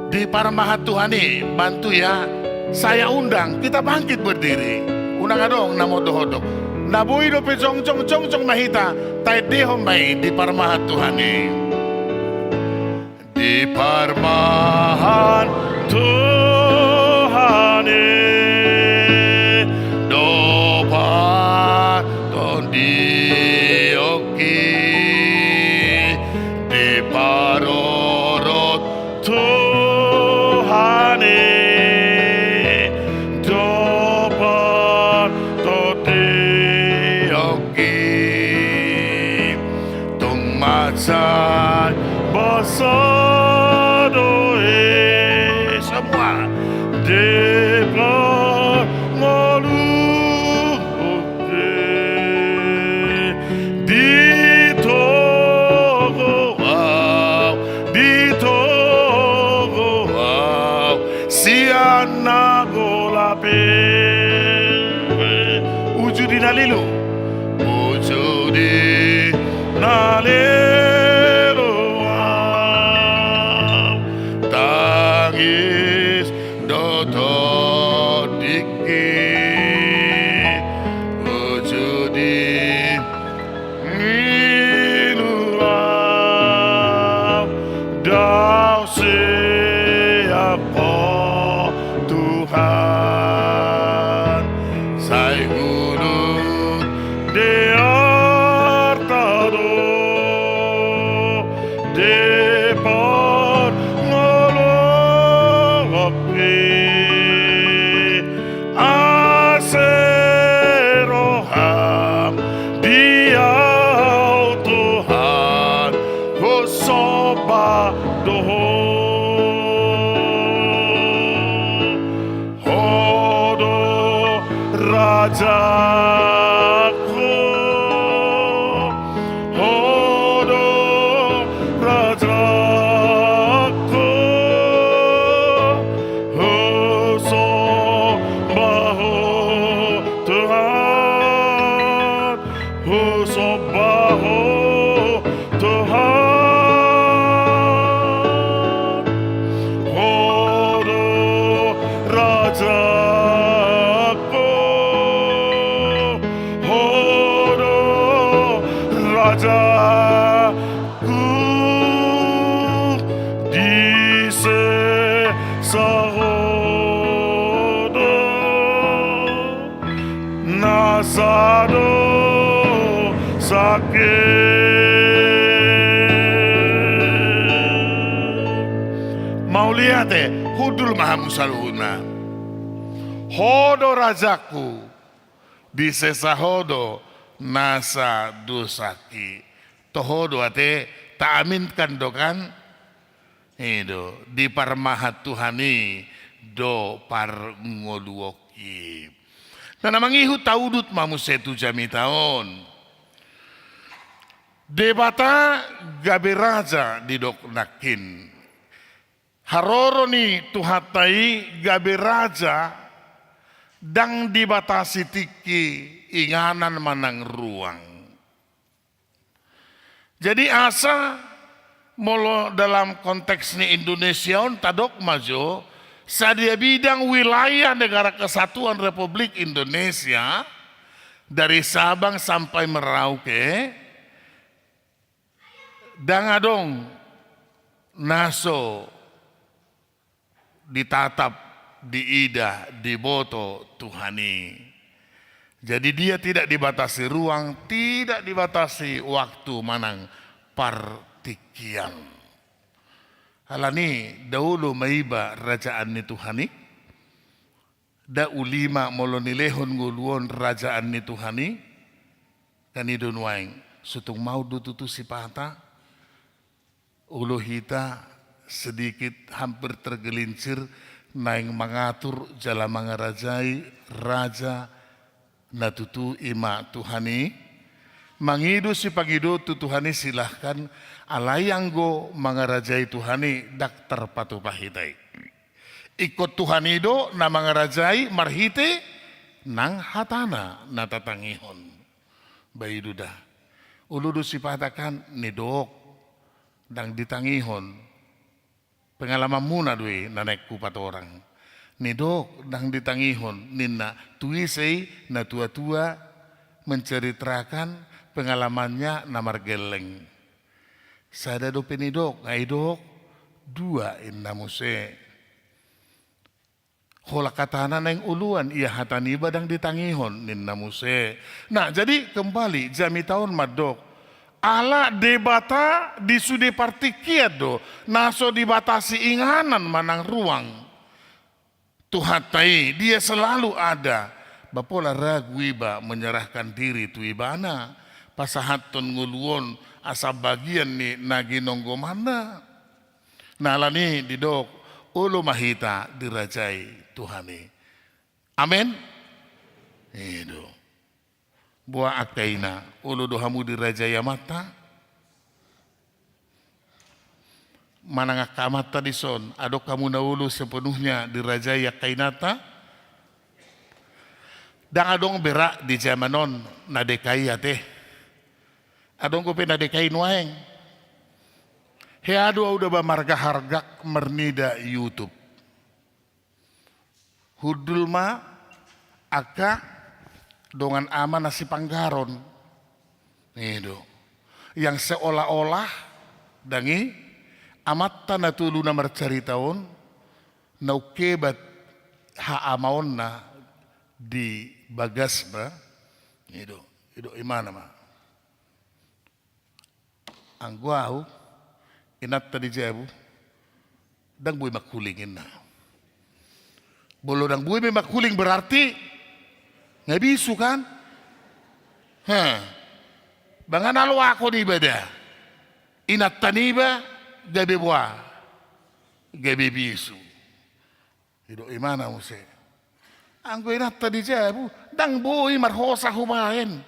di parmahat Tuhani bantu ya, saya undang kita bangkit berdiri, undang adong namo dohodok. Nabui do pe jong mahita tai deho mai di parmahat Tuhani. Di parmahat Tuhani do pa ton di oki di parorot Tuhani do pa ton di Macan basadoe semua depar malu ditogo siana golape ujudi nalilu ujudi nalilu tangis doto diki ujudi iluam dau siapa Tuhan saya gunung di artado depar ngolopi aseroham diau Tuhan hosoba doho hodo rajaku hodo rajaku hosobaho Tuhan hosobaho Tuhan hodo rajaku hodo rajaku di sesahodo nasado sakit mau lihat hudul mahamusaluna hodo rajaku di sesahodo nasa dosaki tohodo ate tak aminkan dokan itu di parmahat Tuhani do par ngoluoki nah mangihu taudut mamusetu jami taon debata gabe raja di dok nakin haroro ni tuhatai gabe raja dang dibatasi tiki inganan manang ruang. Jadi asa molo dalam konteks ni Indonesia on tadok majo sadia bidang wilayah negara kesatuan Republik Indonesia dari Sabang sampai Merauke dangadong naso ditatap diida diboto Tuhani. Jadi dia tidak dibatasi ruang, tidak dibatasi waktu manang partikian. Alani dahulu maiba rajaan ni Tuhani, da ulima molonilehon nguluon rajaan ni Tuhani, kanidon waing sutung mau dututu si pata, ulu hita sedikit hampir tergelincir naing mengatur jala mangarajai raja natutu ima Tuhani mangidu si pagidu tu Tuhani silahkan alayanggo mangarajai Tuhani daktar patu pahitai ikut Tuhani do na mangarajai marhite nang hatana natatangihon baidu dah uludu si patakan nidok dang ditangihon pengalaman muna dui nanek kupat orang nidok dang ditangihon nina tuisei na tua-tua menceritakan pengalamannya namar geleng sada do penidok ngaidok dua inna muse hola katana neng uluan ia hatani badang ditangihon ninna muse nah jadi kembali jami tahun madok ala debata di sude partikiat do naso dibatasi inganan manang ruang Tuhatai dia selalu ada bapola ragu iba menyerahkan diri tu ibana pasahaton nguluon asa bagian ni nagi nonggo mana nalani didok ulu mahita dirajai Tuhani amin itu buah akaina ulu dohamu dirajaya mata mananga kamata dison ado kamu naulu sepenuhnya dirajaya kainata dan adong berak di zamanon nadekai ate adong ko nadekai nuaeng he ado udah bamarga hargak mernida YouTube hudulma aka dongan ama nasi panggaron itu yang seolah-olah dangi amat tanah tulu namar caritaon naukebat ha amaon na di bagas ba itu imana ma angguau inat tadi jabu dang buy makulingin na bolo dang buy makuling berarti nggak bisu kan? Bangan alo ako di bada. Inat taniba gabi buah, gabi bisu. Itu imana muse? Anggo inat tadi jabu, dang boy marhosa humain.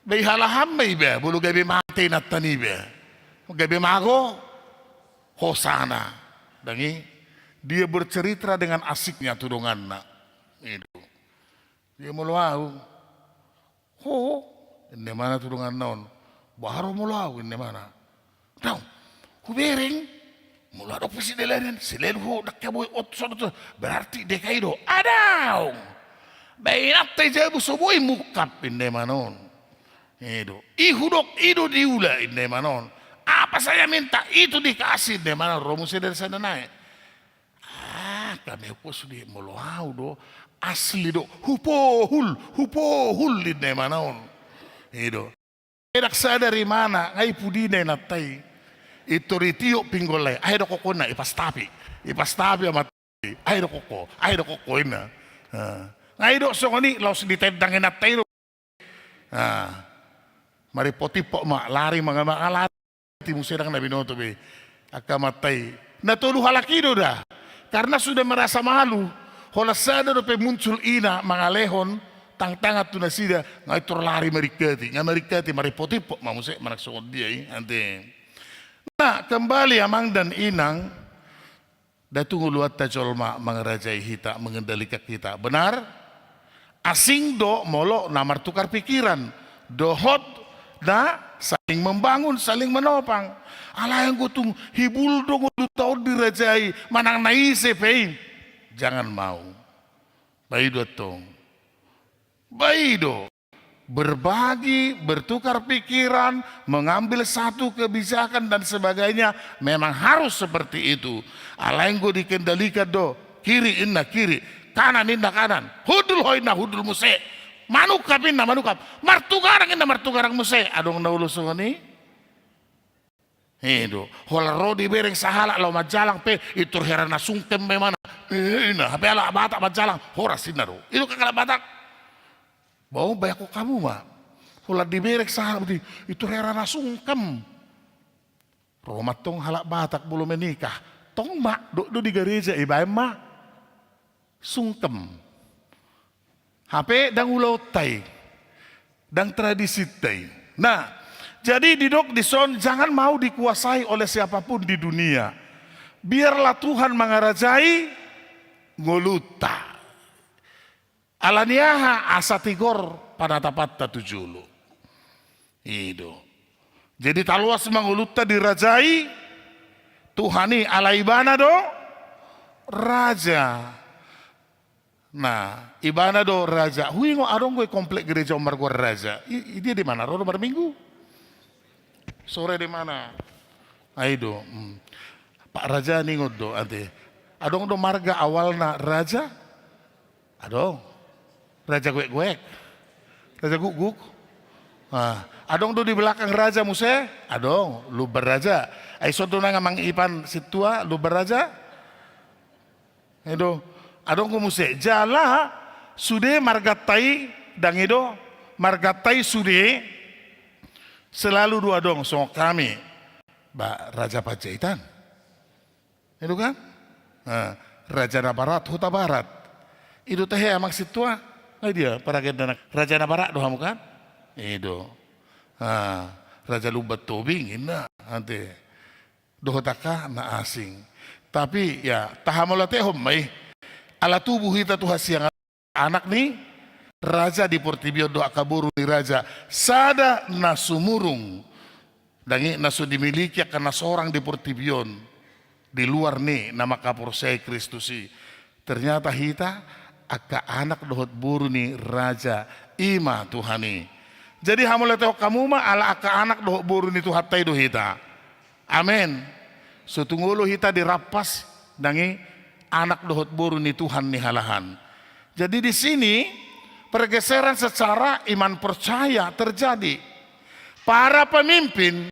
Bay halaham bay ba, bulu gabi mati inat taniba. Gabi mago, hosana. Dangi dia bercerita dengan asiknya tudunganna. Itu. Dia muluau, ini mana tudungan non, baru muluau ini mana, tahu, kubering, mula ada presiden, silen dak kaboy otso berarti dekai do, ada, bayinap tejabu soboy mukap ini manon, itu, ihudok itu diula ini manon, apa saya minta itu dikasih ini manon, romusnya dari sana naik, kami pos di muluau do. Asli do hupohul di manaon itu edak sadari mana ngai pudine natai itu ritio pinggole ai do kokona ipas tapi amat ai do koko ina ngai do songoni los ditendang natai mari potipok mak lari mga lari timu sedang nabi noto be akamatai natulu halakido dah karena sudah merasa malu hola sadar pe muncul ina mangalehon tang-tangat tu nasida ngai lari marikati maripotipok mamuse manaksong dia ante nah kembali amang dan inang datung uluat tajolma mangarajai hita mengendalikan kita benar asing do molo namar tukar pikiran dohot da saling membangun saling menopang ala yang gutung hibul dong tahun dirajai manang naise pei jangan mau. Baido tong. Baido. Berbagi, bertukar pikiran, mengambil satu kebijakan dan sebagainya. Memang harus seperti itu. Alenggo dikendalikan do. Kiri inna kiri. kanan indah kanan, hudul hoina hudul muse, manukap indah manukap, martugarang indah martugarang muse, adong naulu sungani. Itu, hola di bereng sahala lo majalang pe itu herana sungkem memana, nah hape ala batak majalang, hora sinaru, itu kakak batak, bau bayaku kamu mah, hola di bereng sahala itu herana sungkem, romat tong halak batak belum menikah, tong mak do di gereja ibae mak, sungkem, hape dang ulau tai, dang tradisi tai, nah. Jadi di son jangan mau dikuasai oleh siapapun di dunia. Biarlah Tuhan mengarajai ngoluta. Alaniaha asatigor pada tapatta tujulu. Itu. Jadi taluas manguluta dirajai Tuhani alaibana do raja. Nah, ibana do raja. Hui ngo arong gue komplek gereja Umar gua raja. Dia di mana? Rodo Minggu. Sore di mana? Aido, Pak Raja ningot do ante. Adong do marga awalna raja? Adong. Raja guek-guek. Raja guk-guk. Adong do di belakang raja muse? Adong, lu beraja. Aiso do nang mang ipan situa lu beraja? Aido. Adong ko muse jala sude margatai dangido margatai sude selalu dua dong so kami Mbak Raja Pajaitan itu kan Raja Nabarat Huta Barat itu teh amak situa dia para gendana Raja Nabarat doang kan itu Raja Lubat Tobing ina ante dohotaka na asing tapi ya tahamola teh mai ala tubuh kita tuh siang anak nih Raja di Portibio doa kaburu ni raja sada nasumurung dangi nasu dimiliki karena seorang di Portibion di luar nih nama Kapolsek Kristusi ternyata hita aka anak dohot buru ni raja ima Tuhani jadi hamule teo kamu mah ala aka anak dohot buru ni Tuhatai do hita amin sutungulu hita dirapas dangi anak dohot buru ni Tuhan ni halahan jadi di sini pergeseran secara iman percaya terjadi. Para pemimpin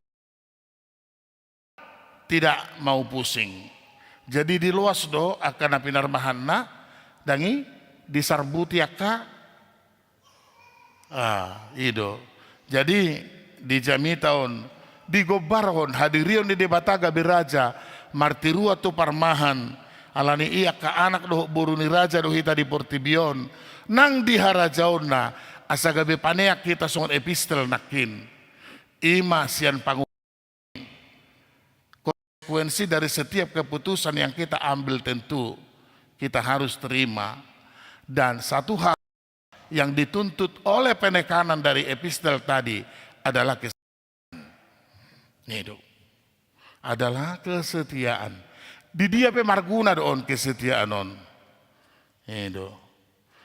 tidak mau pusing. Jadi di luas do akan apinar mahanna dangi disarbuti aka ido. Jadi di jami tahun di gobarhon hadirion di debataga biraja martirua tu parmahan alani iya ka anak doh buruni raja doh hita di Portibion nang diharajauna asagabe paneak kita songon epistel nakin ima sian pangu konsekuensi dari setiap keputusan yang kita ambil tentu kita harus terima dan satu hal yang dituntut oleh penekanan dari epistel tadi adalah kesetiaan itu adalah kesetiaan di dia pe marguna doon kesetiaan on itu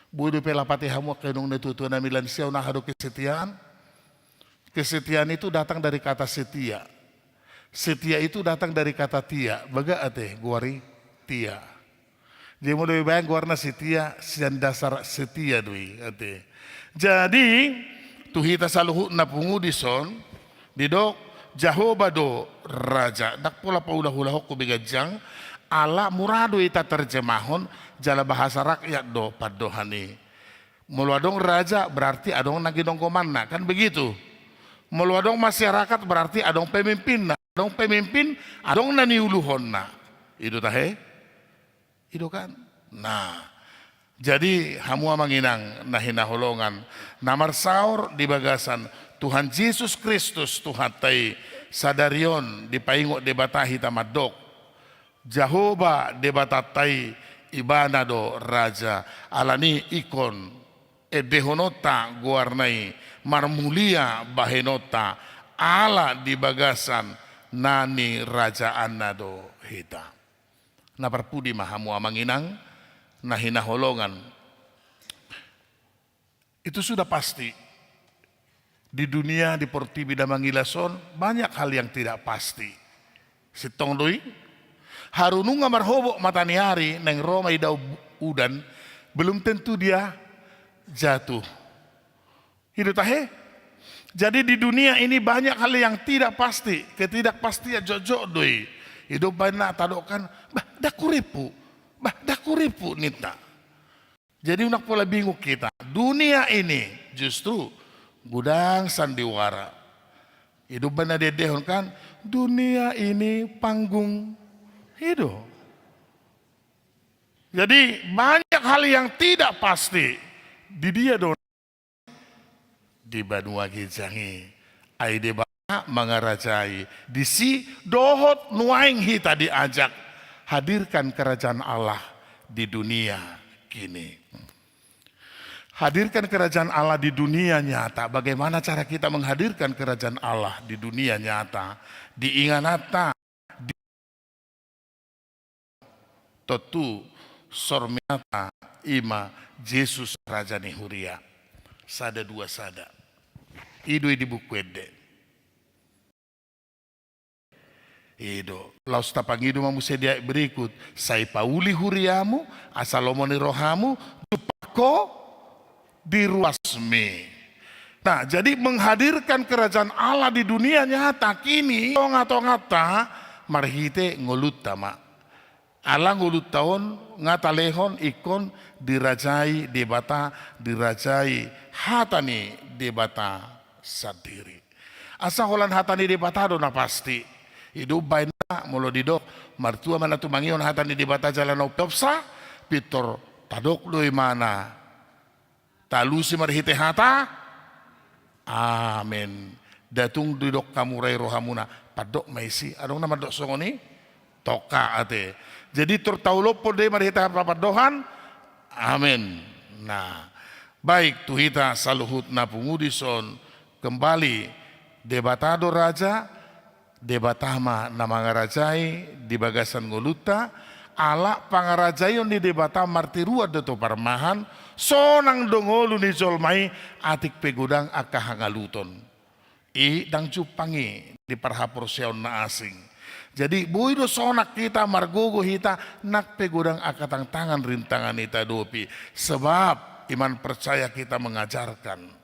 budu pelapati hamu kenung netutu na milan siaw na hado kesetiaan. Kesetiaan itu datang dari kata setia. Setia itu datang dari kata tia. Baga ate guari tia. Jadi mau lebih bayang guarna setia sian dasar setia dui ate. Jadi tuhita saluhu na pungudison didok Jehovah do raja. Dak pula paulah-ulah ko bigajang ala murado ita terjemahon jala bahasa rakyat do padohani. Meluadong raja berarti adong nagidong komanna kan begitu. Meluadong masyarakat berarti adong pemimpin. Adong pemimpin adong naniuluhon na. Itu tahe? Itu kan. Nah, jadi hamua manginang nahinaholongan. Namar saur di bagasan Tuhan Yesus Kristus Tuhan tai sadarion dipaingok debatahi tamadok. Jehovah debatatai ibana do raja alani ikon edehonota guarnai marmulia bahenota ala di bagasan nani raja anado hita. Na perpudi mahamu amanginang nahina holongan. Itu sudah pasti. Di dunia di Portibi dan Mangilason banyak hal yang tidak pasti. Sitong doi harununga marhobok mataniari neng Roma idau udan belum tentu dia jatuh. Hidup tahe. Jadi di dunia ini banyak hal yang tidak pasti, ketidakpastian jojok doi. Hidup banyak tadokan, dah kuripu nita. Jadi unak pola bingung kita. Dunia ini justru gudang sandiwara. Hidup banyak dedehon kan, dunia ini panggung hidup. Jadi banyak hal yang tidak pasti di dia don. Di Banua Gijangi, aide bana mengarajai, di si dohot nuaing hita diajak hadirkan kerajaan Allah di dunia kini. Hadirkan kerajaan Allah di dunia nyata. Bagaimana cara kita menghadirkan kerajaan Allah di dunia nyata? Diinganata, totu sormiata ima Yesus Raja Nihuria. Sada dua sada. Ido di buku ede. Ido. Laus tapangido mamu sedia berikut. Sai pauli huriamu, asalomoni rohamu, dupako diruasmi. Nah, jadi menghadirkan kerajaan Allah di dunia nyata kini, ngata marhite ngolut tama. Allah ngulut tahun ngata lehon ikon dirajai debata, dirajai hatani debata sendiri. Asa holan hatani debata dona pasti. Hidup baina mulo didok martua mana tu mangion hatani debata jalan opsa pitor tadok doi mana talusi marhite hata. Amin. Datung didok kamu rai rohamuna padok maisi. Adong nama dok songoni toka ate. Jadi tertaulopo deh marhite papadohan. Amin. Nah, baik tuhita saluhut na pungudison kembali debatado raja debatama na mangarajai di bagasan ngoluta ala pangarajayon di debata martirua deto parmahan sonang dongolu ni zolmai atik pegudang akahangaluton i dang cupangi di parhapor seon na asing. Jadi buido sonak kita margogo hita nak pegudang akatang tangan rintangan ita dopi sebab iman percaya kita mengajarkan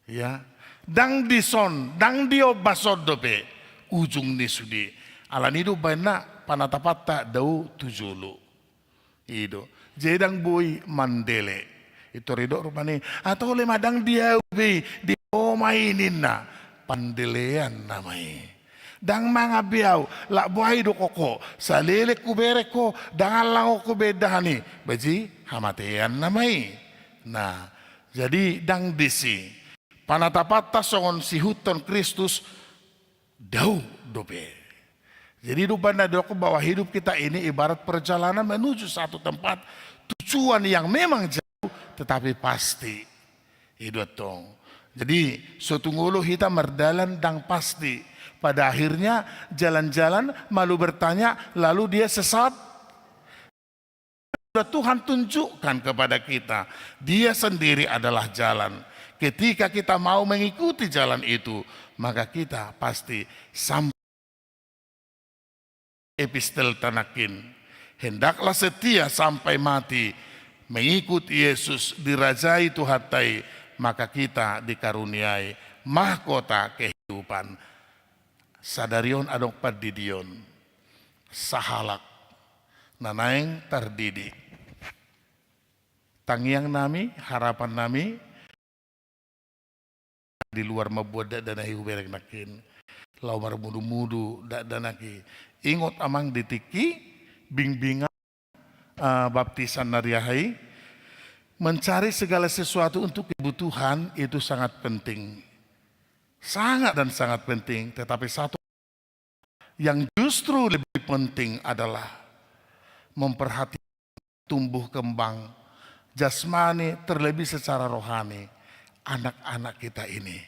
ya dang dison dang dio basod dope ujung ni sudi alan hidup banyak panatapatta dau tujulu ido jedang boy mandele itu ridok rupane atau le madang dia ubi di mainin na pandelean namai dang mga biyaw la buhay do koko sa lele kubere ko dangan lang ko bedahani baji hamatean namai. Nah jadi dang disi panatapatta songon si huton Kristus dau dobe. Jadi rupanya doko bahwa hidup kita ini ibarat perjalanan menuju satu tempat tujuan yang memang jauh tetapi pasti. Itu tong. Jadi sotungulu kita merdalan dang pasti. Pada akhirnya jalan-jalan malu bertanya lalu dia sesat. Tuhan tunjukkan kepada kita dia sendiri adalah jalan. Ketika kita mau mengikuti jalan itu, maka kita pasti sampai epistel tanakin. Hendaklah setia sampai mati, mengikuti Yesus dirajai Tuhatai, maka kita dikaruniai mahkota kehidupan. Sadarion adok padidion, sahalak, nanaeng tardidi. Tangiang nami, harapan nami, di luar mabuat dak danahi huberek nakin lau marmudu-mudu dak danaki ingot amang ditiki bingbingan baptisan nariahai mencari segala sesuatu untuk kebutuhan itu sangat penting sangat dan sangat penting tetapi satu yang justru lebih penting adalah memperhatikan tumbuh kembang jasmani terlebih secara rohani anak-anak kita ini.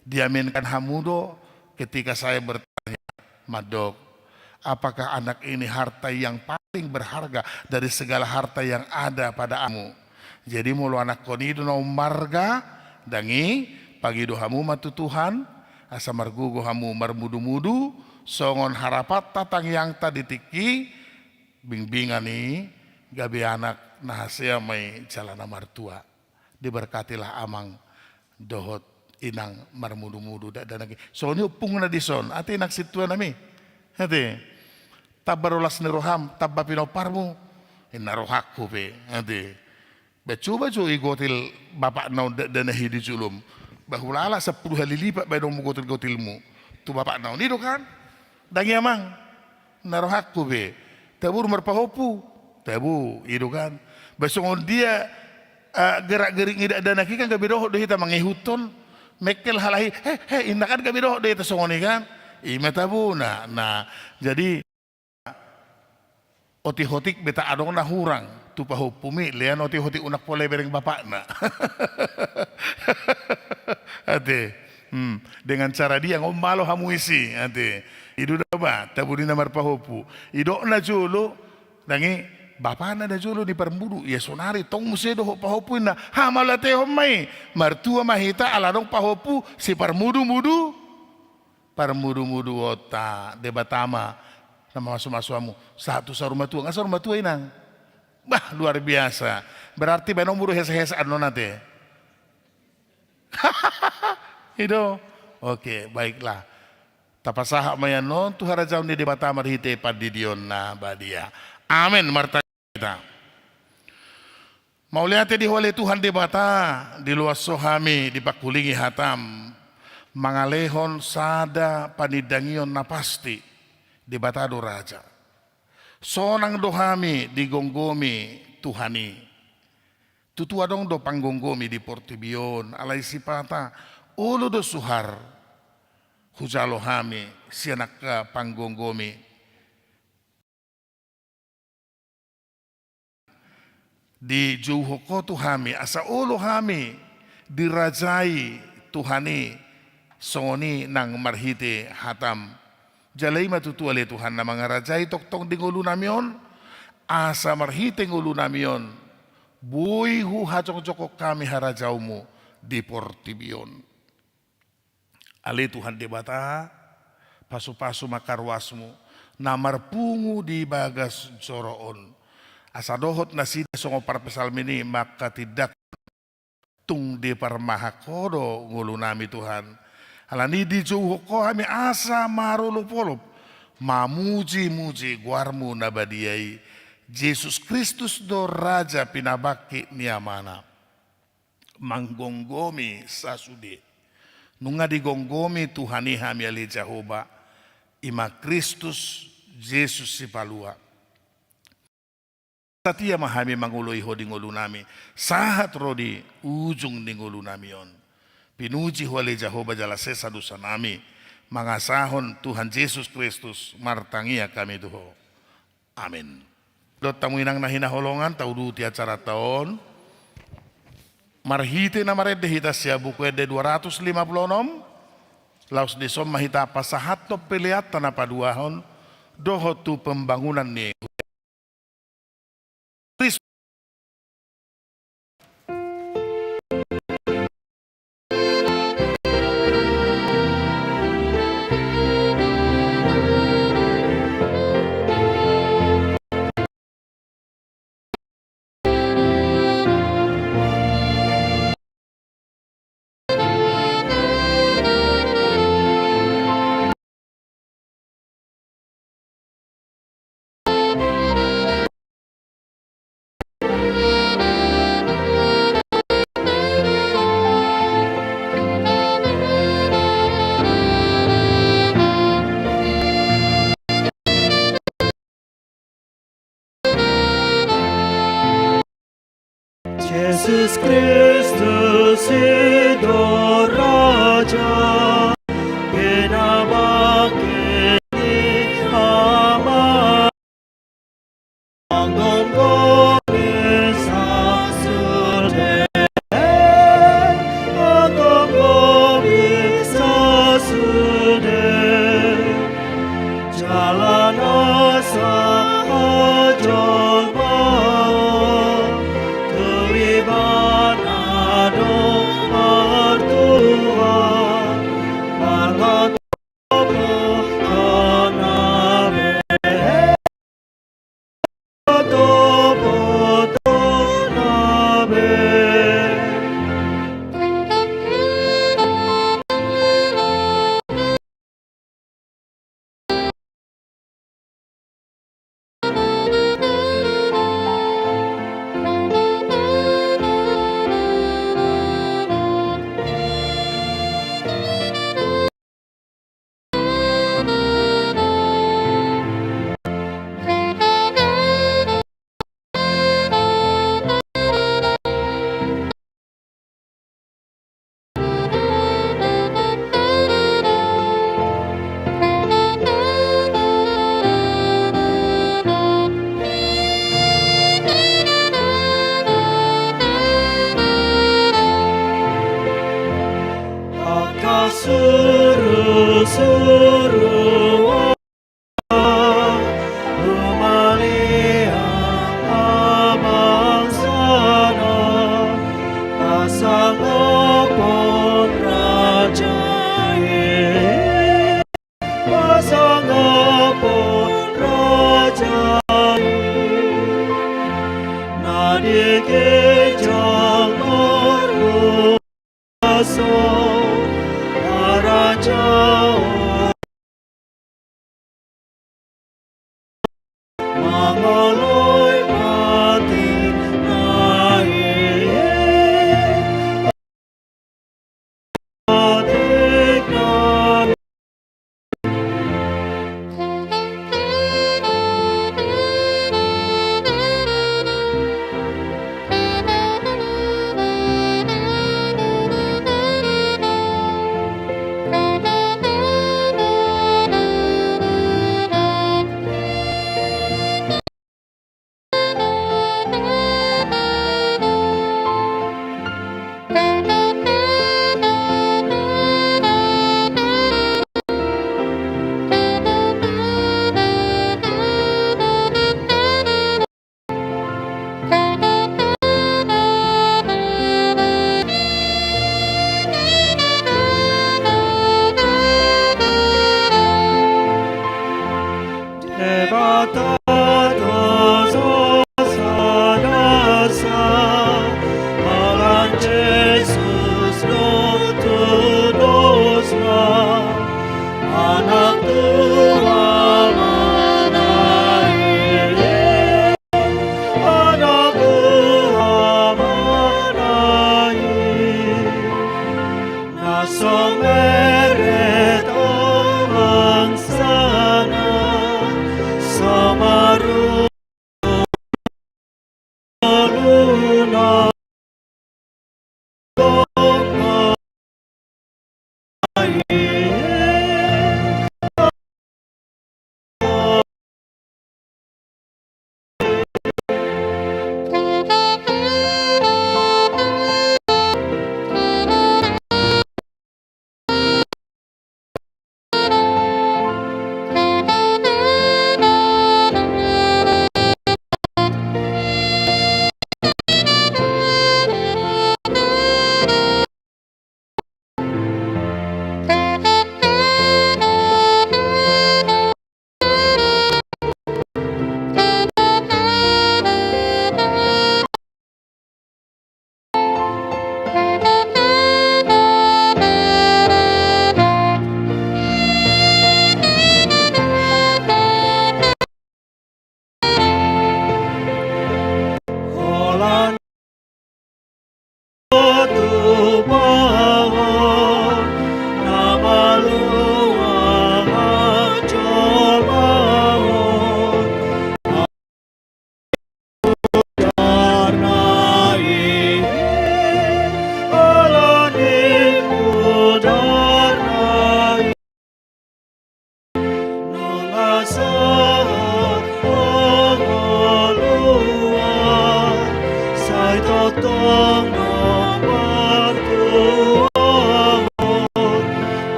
Diaminkan hamudo ketika saya bertanya, Madok, apakah anak ini harta yang paling berharga dari segala harta yang ada pada kamu? Jadi mulu anak koni no marga dangi pagi dohamu matu Tuhan asa margugo hamu marmudu-mudu songon harapat tatang yang tadi tiki bingbingani gabi anak nah saya mai jalana martua. Diberkatilah amang dohot inang marmudu-mudu dak danagi. Soalnya upung na dison, ati nak situa nami. Hati. Tabarolas ni roham, tabba pinoparmu. Inarohakku pe. Hati. Bacu igotil bapak nau danahi di julum. Bahulala 10 kali lipat bayar gotil-gotilmu. Tu bapak nau ni do kan? Dangi amang. Narohakku be. Tabur merpahopu. Tabu, itu kan. Besok dia gerak-gerik ngidak danaki kan gabi dohok doh kita mangihuton. Mekel halahi, indah kan gabi dohok doh kita songoni kan. Ima tabu, nah, jadi oti-hotik beta adong na hurang. Tu pahopumi, lian oti-hotik unak pole bereng bapak na. Ate, dengan cara dia ngombalo hamuisi, ate. Idu daba, tabu di namar pahopu. Idok na julu, dangi bapak na julu di permudu. Ya sonari, tong musedo ho pahopu na. Ha malate homai, martua mahita aladong pahopu si permudu-mudu. Permudu-mudu ota debatama nama masu-masuamu. Satu sarumah tua, nggak sarumah tua inang. Bah luar biasa. Berarti benong buru hese-hese anu nate. Itu, oke baiklah. Tapasah mayanon tu harajau ni debata marhite padidion na badia. Amin marta kita. Mau lihat di wale Tuhan debata di luas sohami dipakulingi hatam mangalehon sada panidangion na pasti debata do raja. Sonang dohami digonggomi Tuhani. Tutua dong do panggonggomi di Portibion alai sipata ulu do suhar. Hujalo hami sianak panggonggomi di juhoko tuhami asa ulo hami dirajai Tuhani songoni nang marhite hatam jalai matutu ale Tuhan na mga rajai toktong di ngulu namion asa marhite ngulu namion buy hu hacok-cokok kami harajaumu di Portibion. Ale Tuhan debata pasu-pasu makarwasmu namar pungu di bagas joroon asa dohot nasida songo parpesal mini maka tidak tung di parmahakodo ngulu nami Tuhan alani di jauh kami asa marulupolup mamuji-muji guarmu nabadiai Yesus Kristus do Raja pinabaki niamana manggonggomi sasude nunga digonggomi Tuhani hami ali Jehovah ima Kristus Yesus si palua. Satia mahami mangulo iho di ngulu nami sahat rodi ujung di ngulu nami on. Pinuji huali Jehovah jala sesa dosa nami mangasahon Tuhan Yesus Kristus martangia kami tuho. Amin. Dot tamu inang nahina holongan tau duti acara tahun marhite na marede hita siya buku ede 256 laos disom mahita pasahat no peliat tanah paduahon dohotu pembangunan ni Yesus Kristus itu Raja, pinabaki ama manggonggomi sasude, manggonggomi sasude, jalan asa ajol mau. Ibanado martua margotopo tonabe topo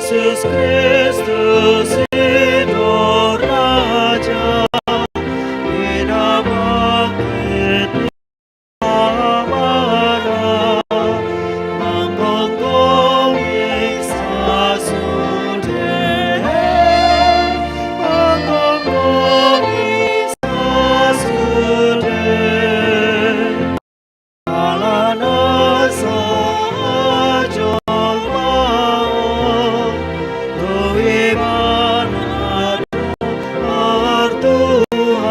Yesus Kristus Hidup Raja Ina bangkit amarah Menggonggong iksa sudah Menggonggong iksa sudah Alana sajol mau Tuhan Tuhan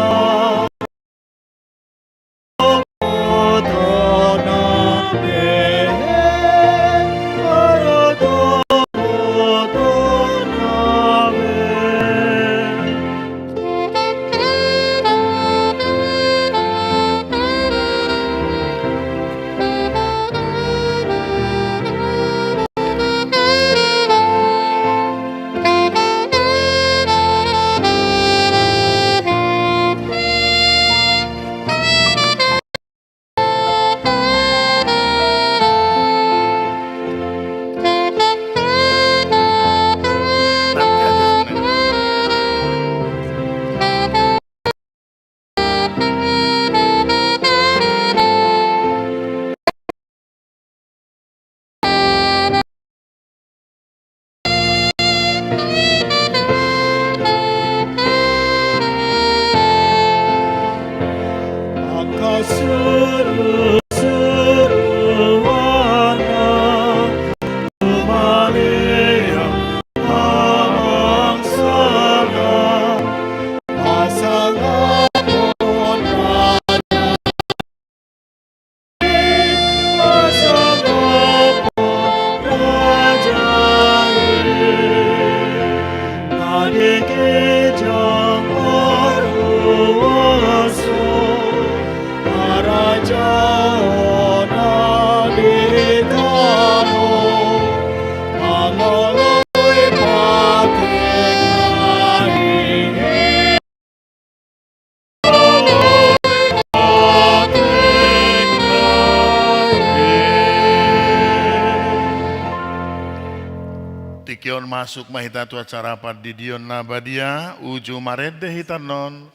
Tikion masuk mahita tu acara padidion nabadia uju marede hitanon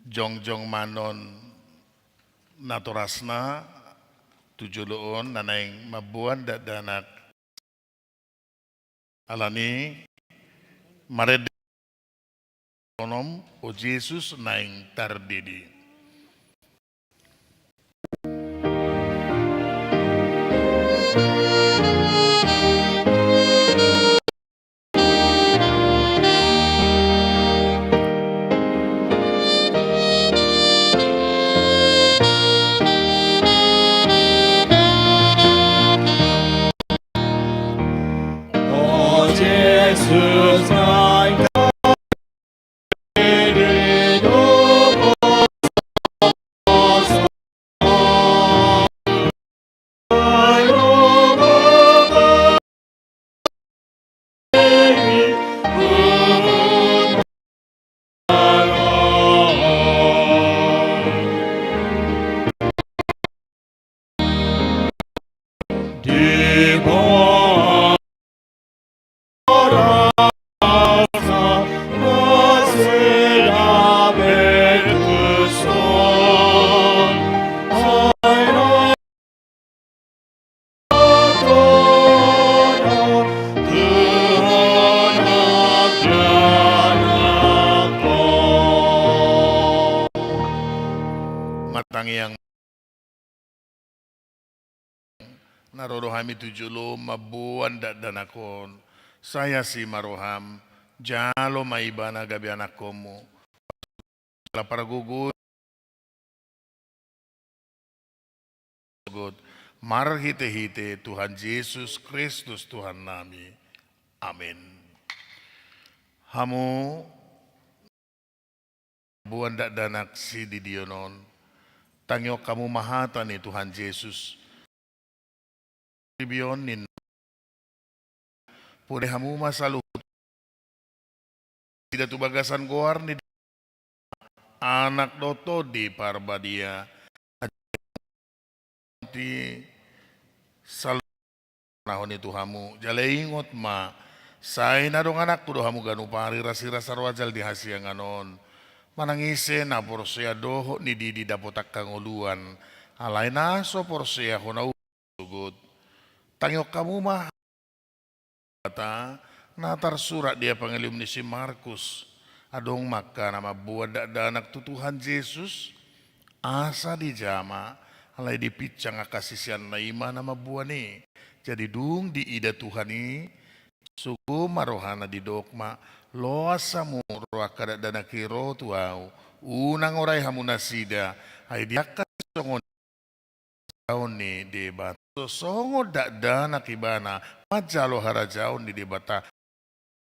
jongjong manon naturasna tujuloon nanaing mabuan danak alani marede onom o Jesus naing tardidi. Jesus naik yang narodohami tujulo mabuan danakon. Saya si maroham jalo maibana gabi anak komu. Para gugur marhite-hite Tuhan Yesus Kristus Tuhan nami. Amin. Hamu buan danak si didionon. Tangyo kamu mahata ni Tuhan Yesus. Bionin pure hamu masaluh tidak tu bagasan goar ni anak doto di parbadia di sal nahon itu hamu jalaingot ma say na dong anak tu do hamu ganu pari rasira sarwajal di hasiang anon manangise na porsea doho ni di dapotak kangoluan alay na so porsea hona ugut tangyo kamu mah kata natar surat dia pangilium ni si Markus adong maka nama buat anak tu Tuhan Yesus asa di jama alai dipicang akasisian na ima nama buah ni jadi dung di ida Tuhan ni suku marohana di dokma loasa mu roa kada dana kiro tuau unang orai hamunasida ai diakas songon tahun ni debat so songo dak dana kibana majalo harajaon di debata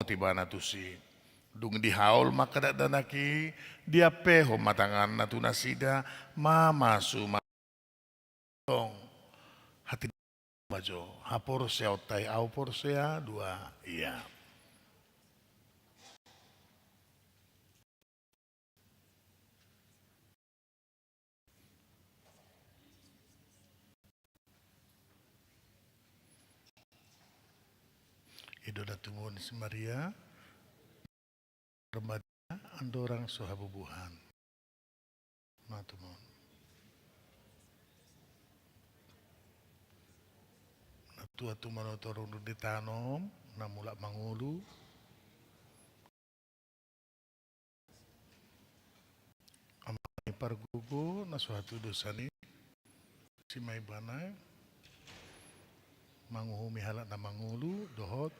tibana tusi dung di haul maka dak dana ki dia peho matangan natu nasida mama suma tong hati majo hapor sea otai au por sea dua iya Ido datungun si Maria remaja andorang sohabubuhan matumon natua tu manotorong ditanom namulak mangulu amani pargugo na suatu dosani si may banay manguhumi halak na mangulu dohot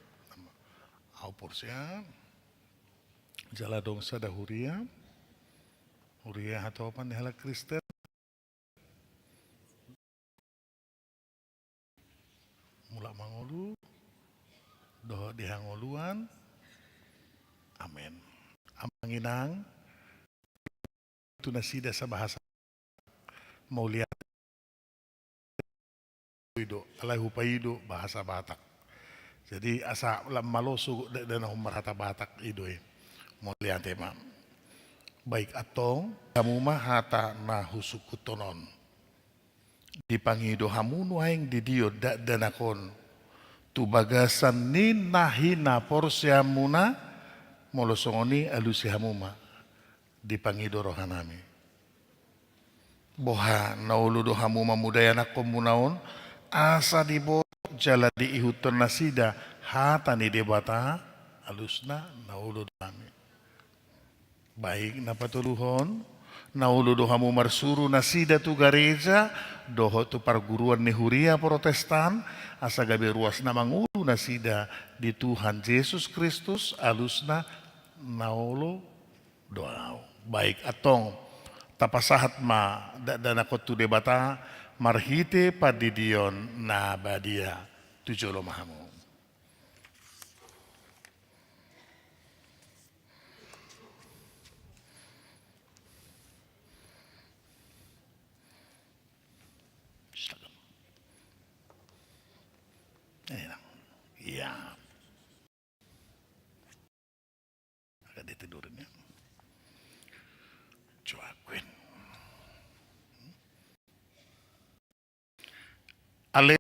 au porsia jala dongsa da huria hatopan di halak Kristen mulak mangulu dohot di hangoluan amin amanginang itu nasida sa bahasa mau lihat ido alai hupaido bahasa Batak. Jadi asa malosu dan marhata Batak ido mau lihat tema. Baik atong kamu mah hata na husuku tonon. Dipangido hamu nuaing di dio dak danakon. Tu bagasan ni nahina porsiamuna molosongoni alusi hamuma dipangido rohanami. Boha nauludo hamuma mudayana komunaon asa dibo jala di ihuton nasida hata ni debata alusna naulu dami baik napatuluhon naulu dohamu marsuru nasida tu gareja doho tu parguruan ni huria protestan asa gabe ruas na mangulu nasida di Tuhan Yesus Kristus alusna naulu doau baik atong tapasahat ma dana kotu debata marhite padidion na badia tujolo mahamu. Iya. Agak ditidurnya. Cuakuin. Ale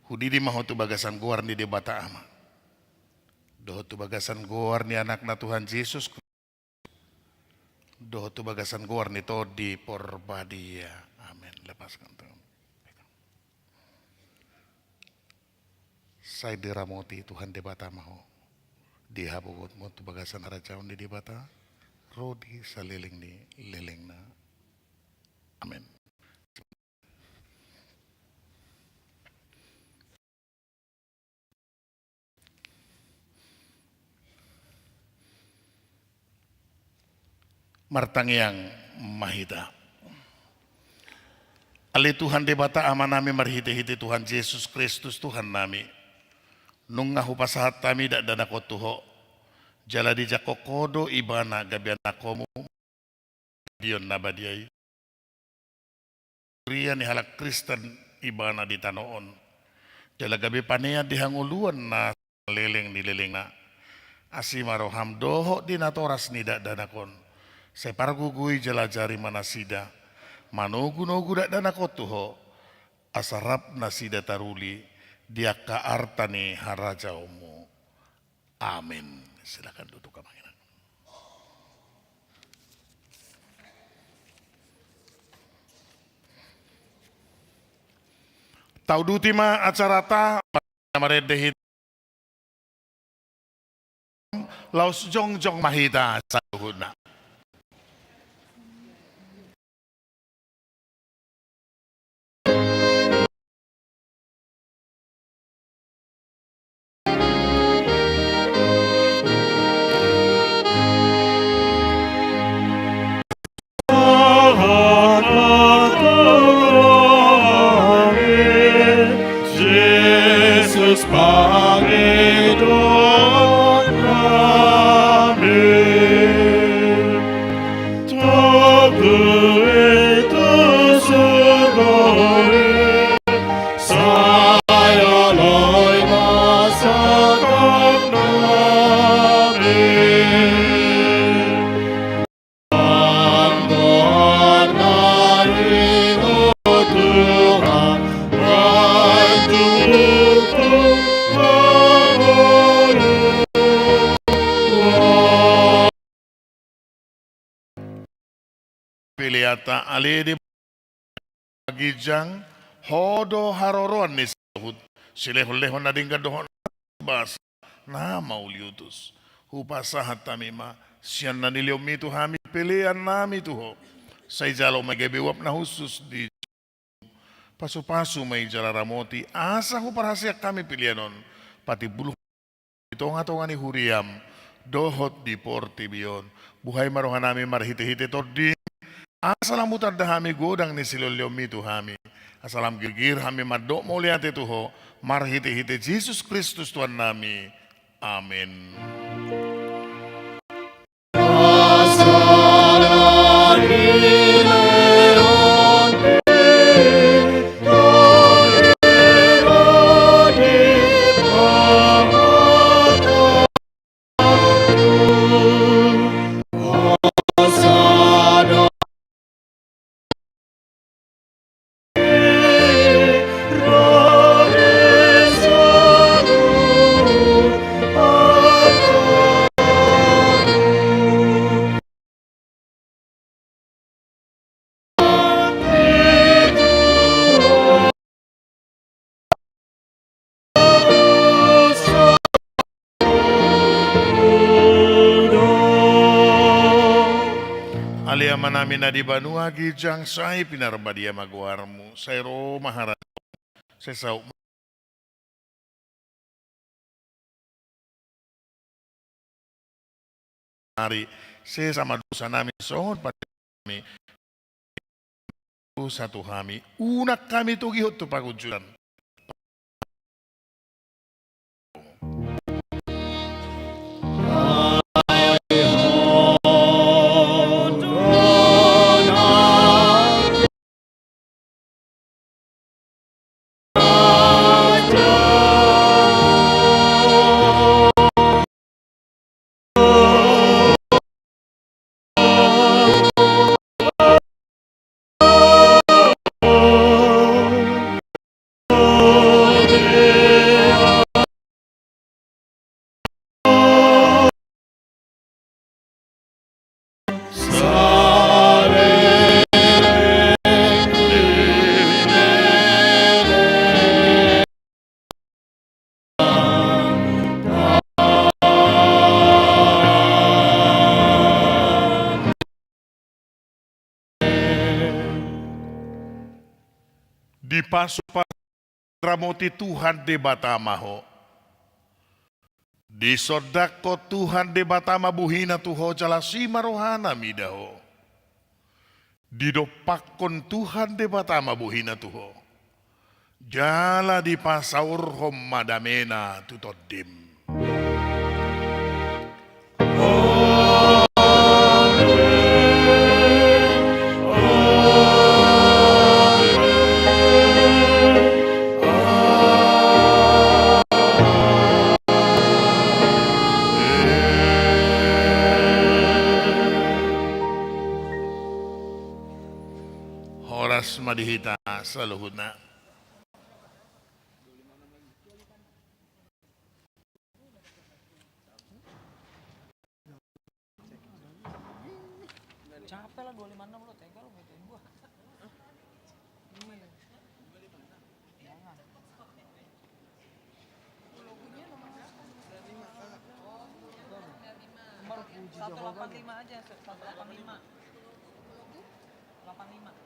hudi di mahotu bagasan goar ni debata ama. Dohotu bagasan goar ni anak na Tuhan Yesus. Dohotu bagasan goar ni to di porbadia. Amin. Lepaskan tuh. Saya diramoti Tuhan debata maho. Dihabugot mo tu bagasan rajaon di debata. rodi saliling ni liling na. Amin. Martangiang mahita. Ali Tuhan debata ama nami marhiti-hiti Tuhan Yesus Kristus Tuhan nami. Nung ngahupasahat kami dak dana ko tuho. Jala di jakokodo ibana gabiana komu. Dion nabadiay. Ria ni halak Kristen ibana di tanoon. Jala gabi panea dihanguluan na leleng ni leleng na. Asimaroham doho di natoras ni dak dana kon. Separgugui jelajari manasida, manogu-nogu dak dana kotuho, asarap nasida taruli, dia ka artani harajaumu. Amin. Silakan duduk kamanginan. Taudutima acarata maredehit laus jongjong mahita saluhuna. Jesus Panginoon namin, tayo ito sugoi, sayaloy masakap namin. Ang Tuhan namin, O Tuhan, ay tumutong Piliata alidi gijang hodo haroroan ni sahut silehon-lehon na dingga dohon bas na mauliutus hupasahat tamima siyan na niliw mitu hami pilihan nami tuho say jalo magabewap na husus di pasu-pasu may jalaramoti asa huparhasyak kami pilihanon pati buluh itonga-tonga ni huriam dohot di portibion buhay marohan nami marhiti-hiti tordi asalam mutar dahami godang ni silolyo mitu hami. Asalam gigir hami madok moliate tuho. Marhiti-hiti Jesus Kristus Tuhan nami. Amin. Aliaman namin na di banua gijang say pinarbadia magwarmu say ro maharap say saw hari say sama dosa namin sohod pada kami satu kami unak kami tugihot tu pagujuran ramoti Tuhan de batamaho. Di sodako Tuhan de batama buhina tuho jalasi marohana midaho. Di dopakon Tuhan de batama buhina tuho. Jala di pasaur hom madamena tutodim. Horas madihita saluhuna. Capek lah 256 lo, tega lo gituin gua. Jangan. 185 aja, 185. 85.